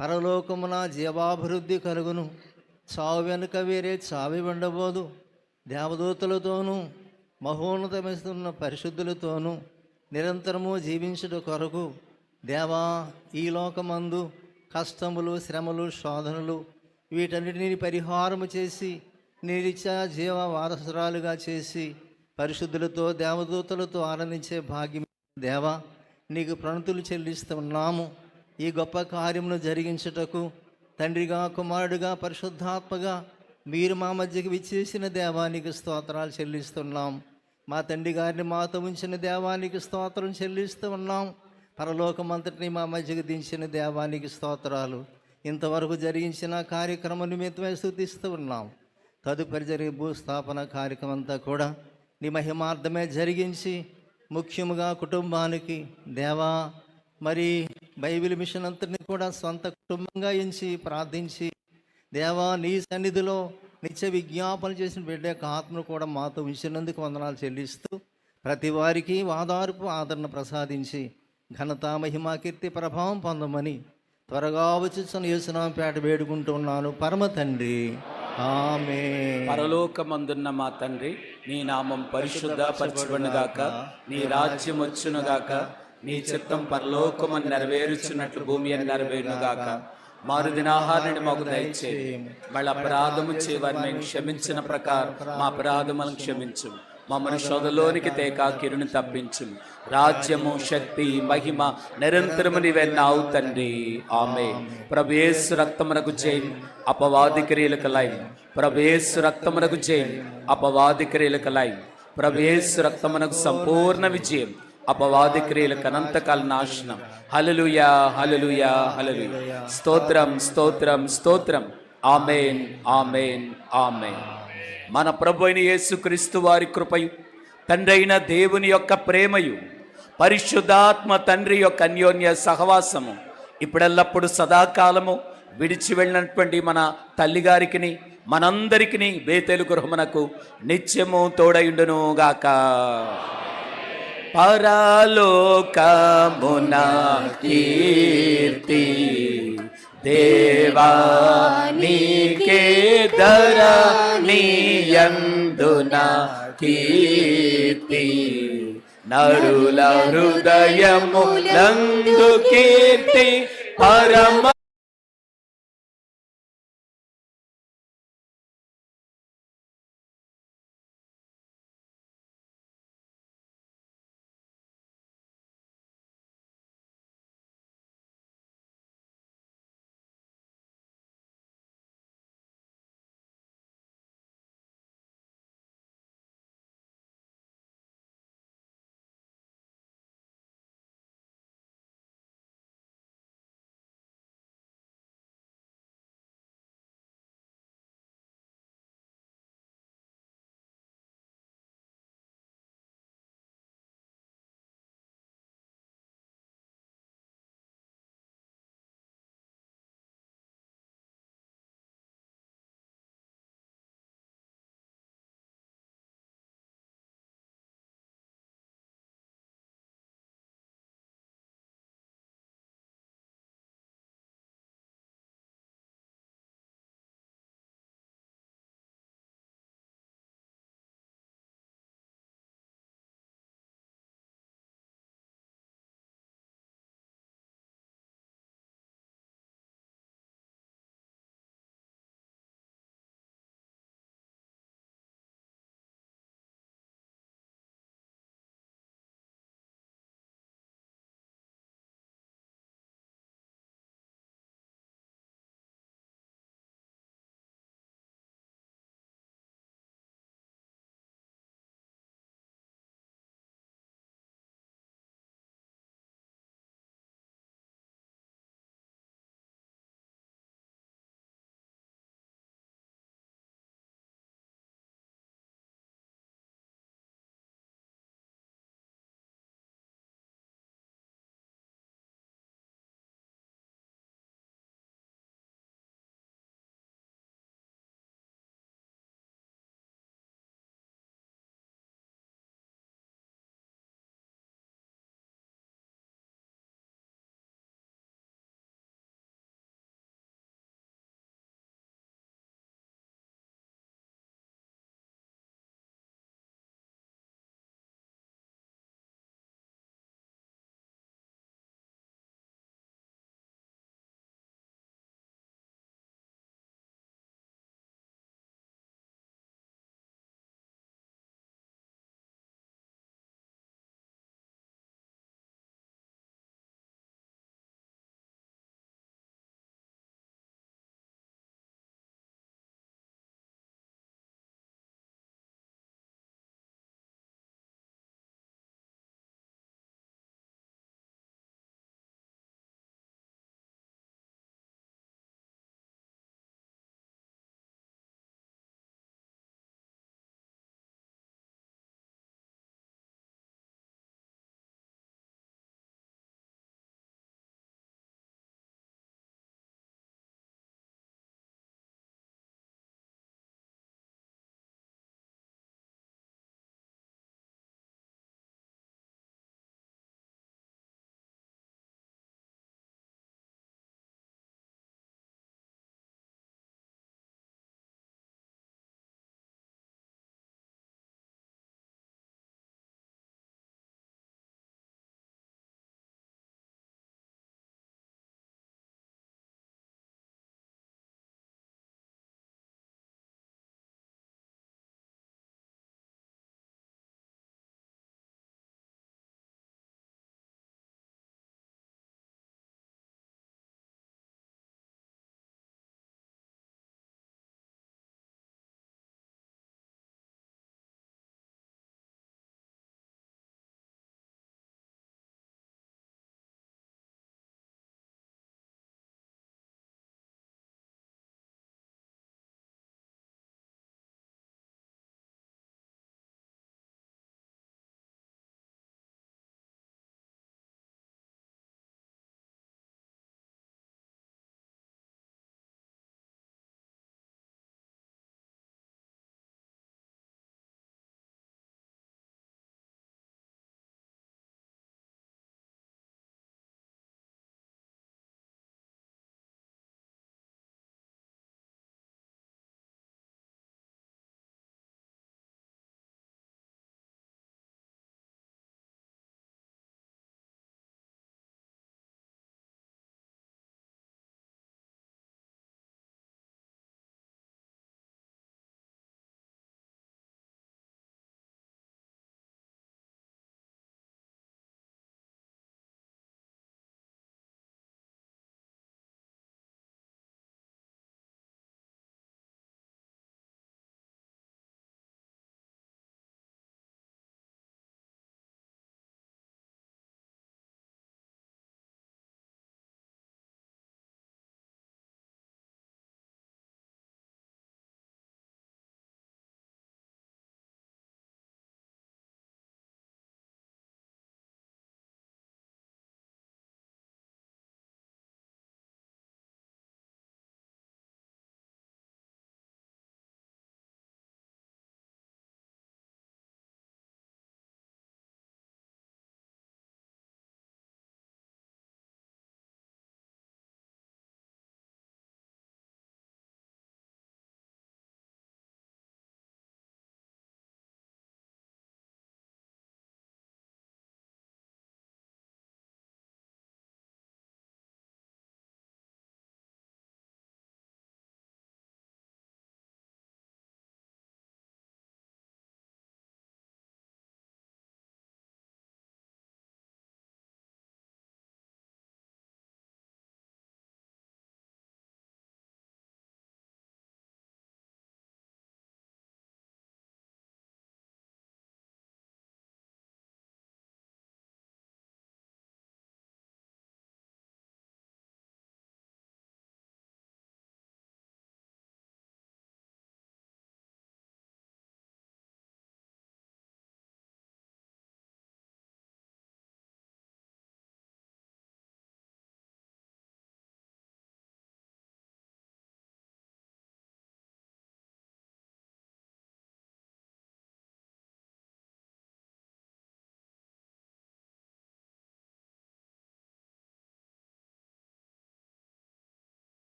పరలోకమున జీవాభివృద్ధి కలుగును. చావు వెనుక వేరే చావి ఉండబోదు. దేవదూతలతోనూ మహోన్నతమిస్తున్న పరిశుద్ధులతోనూ నిరంతరము జీవించుట కొరకు దేవా, ఈ లోకమందు కష్టములు, శ్రమలు, శోధనలు వీటన్నిటిని పరిహారము చేసి నీరిచ్చా జీవ వారసురాలుగా చేసి పరిశుద్ధులతో దేవదూతలతో ఆనందించే భాగ్యం దేవా, నీకు ప్రణతులు చెల్లిస్తూ ఉన్నాము. ఈ గొప్ప కార్యమును జరిగించుటకు తండ్రిగా, కుమారుడిగా, పరిశుద్ధాత్మగా మీరు మా మధ్యకి విచ్చేసిన దేవానికి స్తోత్రాలు చెల్లిస్తున్నాం. మా తండ్రి గారిని మాతో ఉంచిన దేవానికి స్తోత్రం చెల్లిస్తూ ఉన్నాం. పరలోకమంతటిని మా మధ్యకు దించిన దేవానికి స్తోత్రాలు. ఇంతవరకు జరిగించిన కార్యక్రమం నిమిత్తమై స్తుతిస్తూ ఉన్నాం. తదుపరి జరిగే భూస్థాపన కార్యక్రమం అంతా కూడా నీ మహిమార్థమే జరిగించి ముఖ్యముగా కుటుంబానికి దేవా, మరి బైబిల్ మిషన్ అంతటిని కూడా సొంత కుటుంబంగా ఎంచి ప్రార్థించి దేవా, నీ సన్నిధిలో నిత్య విజ్ఞాపన చేసిన బిడ్డ యొక్క ఆత్మను కూడా మాతో ఉంచినందుకు వందనాలు చెల్లిస్తూ ప్రతి వారికి వాదార్పు ఆదరణ ప్రసాదించి ఘనత, మహిమ, కీర్తి, ప్రభావం పొందమని త్వరగా వచ్చి యేసునామమున వేడుకుంటున్నాను పరమ తండ్రి. ఆమేన్. పరలోకమందున్న మా తండ్రి, నీ నామం పరిశుద్ధపరచబడునుగాక, నీ రాజ్యం వచ్చునుగాక, నీ చిత్తం పరలోకమని నెరవేరుచున్నట్లు భూమి అని నెరవేరునుగాక. మారుదినాహారాన్ని మాకు దయచేయి, మళ్ళీ అపరాధము చేయవారిని మేము క్షమించిన ప్రకారం మా అపరాధములను క్షమించు, మమ్మల్ని శోధలోనికి తేకా కిరుని తప్పించు. రాజ్యము, శక్తి, మహిమ నిరంతరము నీవెన్నావు తండ్రి. ఆమేన్. ప్రభు యేసు రక్తమునకు జయం, అపవాది క్రియలకు లయం. ప్రభు యేసు రక్తమునకు జయం, అపవాది క్రియలకు లయం. ప్రభు యేసు రక్తమునకు సంపూర్ణ విజయం, అపవాది క్రియలకు అనంతకాల నాశనం. హల్లెలూయా, హల్లెలూయా, హల్లెలూయా. స్తోత్రం, స్తోత్రం, స్తోత్రం. ఆమేన్, ఆమేన్, ఆమేన్. మన ప్రభు అయిన యేసుక్రీస్తు వారి కృపయు, తండ్రి అయిన దేవుని యొక్క ప్రేమయు, పరిశుద్ధాత్మ తండ్రి యొక్క అన్యోన్య సహవాసము ఇప్పుడెల్లప్పుడు సదాకాలము విడిచి వెళ్ళినటువంటి మన తల్లిగారికి, మనందరికీ బేతేలు గృహమునకు నిత్యము తోడయుండును గాక. పరలోకమున కీర్తి దేవా నీకే, ధరణియందున కీర్తి, నరుల హృదయములందు కీర్తి పరమ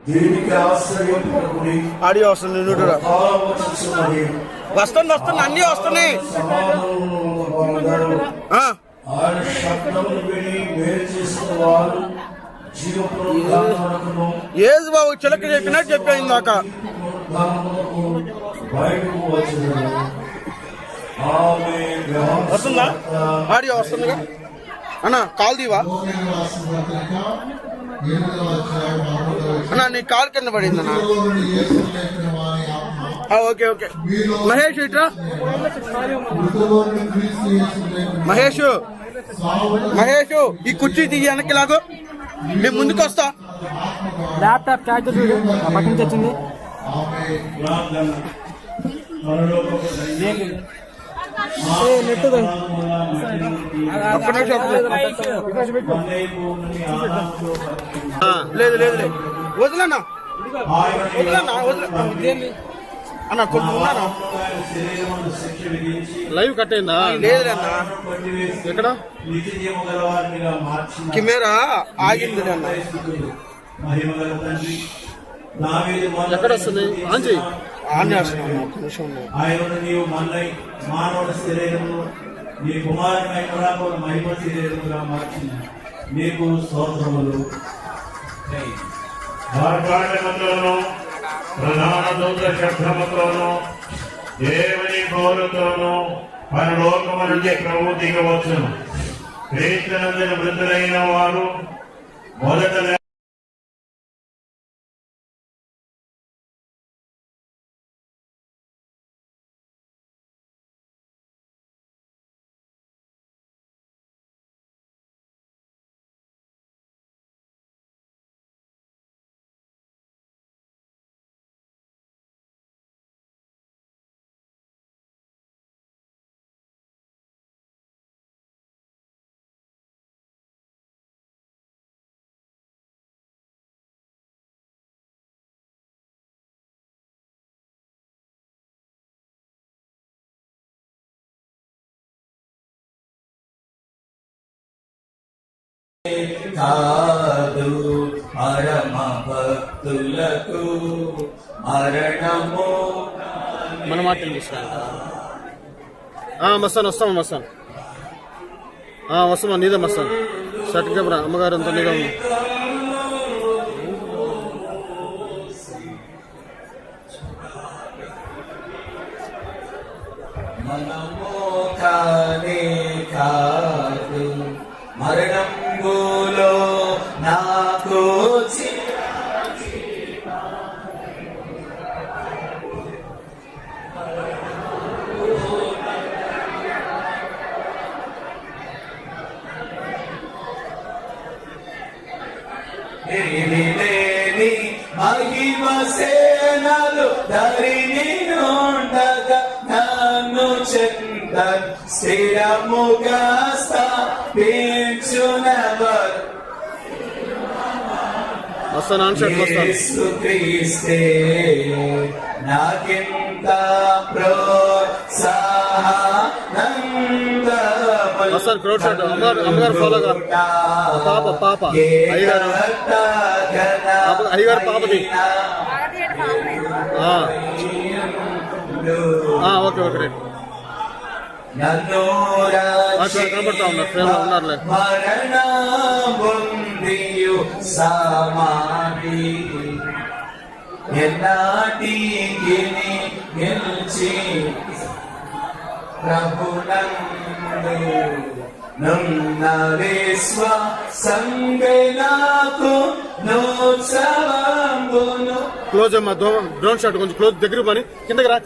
దీనికి ఆశ్రయింపకుడి. ఆడియో వస్తుంది నుడురా. వస్తుంది అన్నీ వస్తున్నాయి. ఆయన శబ్దమును విని మేలు చేసిన వారు జీవపునరుద్ధానమునకును ఏజ్ బాబు చిలక చెప్పినట్టు చెప్పాను దాకా. బయటకు వచ్చును. ఆమేన్. వస్తుందా ఆడియో వస్తుందిగా అన్న? కాల్ దీవా అన్నా, నీ కాల్ కింద పడిందన్నా. Okay okay. మహేష్ ఇట్రా. మహేష్ ఈ కుర్చీ తీయి వెనక్కి లాగు. నేను ముందుకు వస్తా. ల్యాప్టాప్ ఛార్జ్ చూడు పక్క నుంచి వచ్చింది. లేదు లేదు లేదు వదిలన్నా అన్న కొంచెం ఉన్నానా? లైవ్ కట్ అయిందా? లేదన్నా. ఎక్కడ కెమెరా ఆగింది అన్న. ఎక్కడ వస్తుంది? ఆన్ చేయి. ఆన్ చేస్తున్నాను. ఒక్క నిమిషం. ఆయన నీవు మన్నై మానవుడి శరీరము నీ కుమారుని మహిమ శరీరముగా మార్చింది. నీకు స్తోత్రములు. ప్రధాన దూత శబ్దముతోను దేవుని గోరుతోను పరలోకము నుండి ప్రభు దిగవచ్చును. క్రీస్తునందున మృతులైన వారు మొదట కాదు పరమ భక్తులకు మరణము. మన మాట మస్తాను వస్తామా? మస్తాను వస్తామా? నీదే మస్తాను. షర్ట్ కెమెరా అమ్మగారు అంతా నీదే. మనము కానే కాదు మరణంలో నాకు మహిమ సేనలు ధరిని ఉండగా నన్ను చెంద స్థిరముగా స్థాపించునవర్ యేసు క్రీస్తే నాకింత అమ్మగారు ఫాలోగా పాప అయ్యగారు పాపది. Okay okay right. కనబడతా ఉన్నారు ఫ్రేమ్లో ఉన్నారులే. క్లోజ్ అమ్మా. డ్రోన్ షాట్ కొంచెం క్లోజ్ దగ్గర పని కిందకి రా.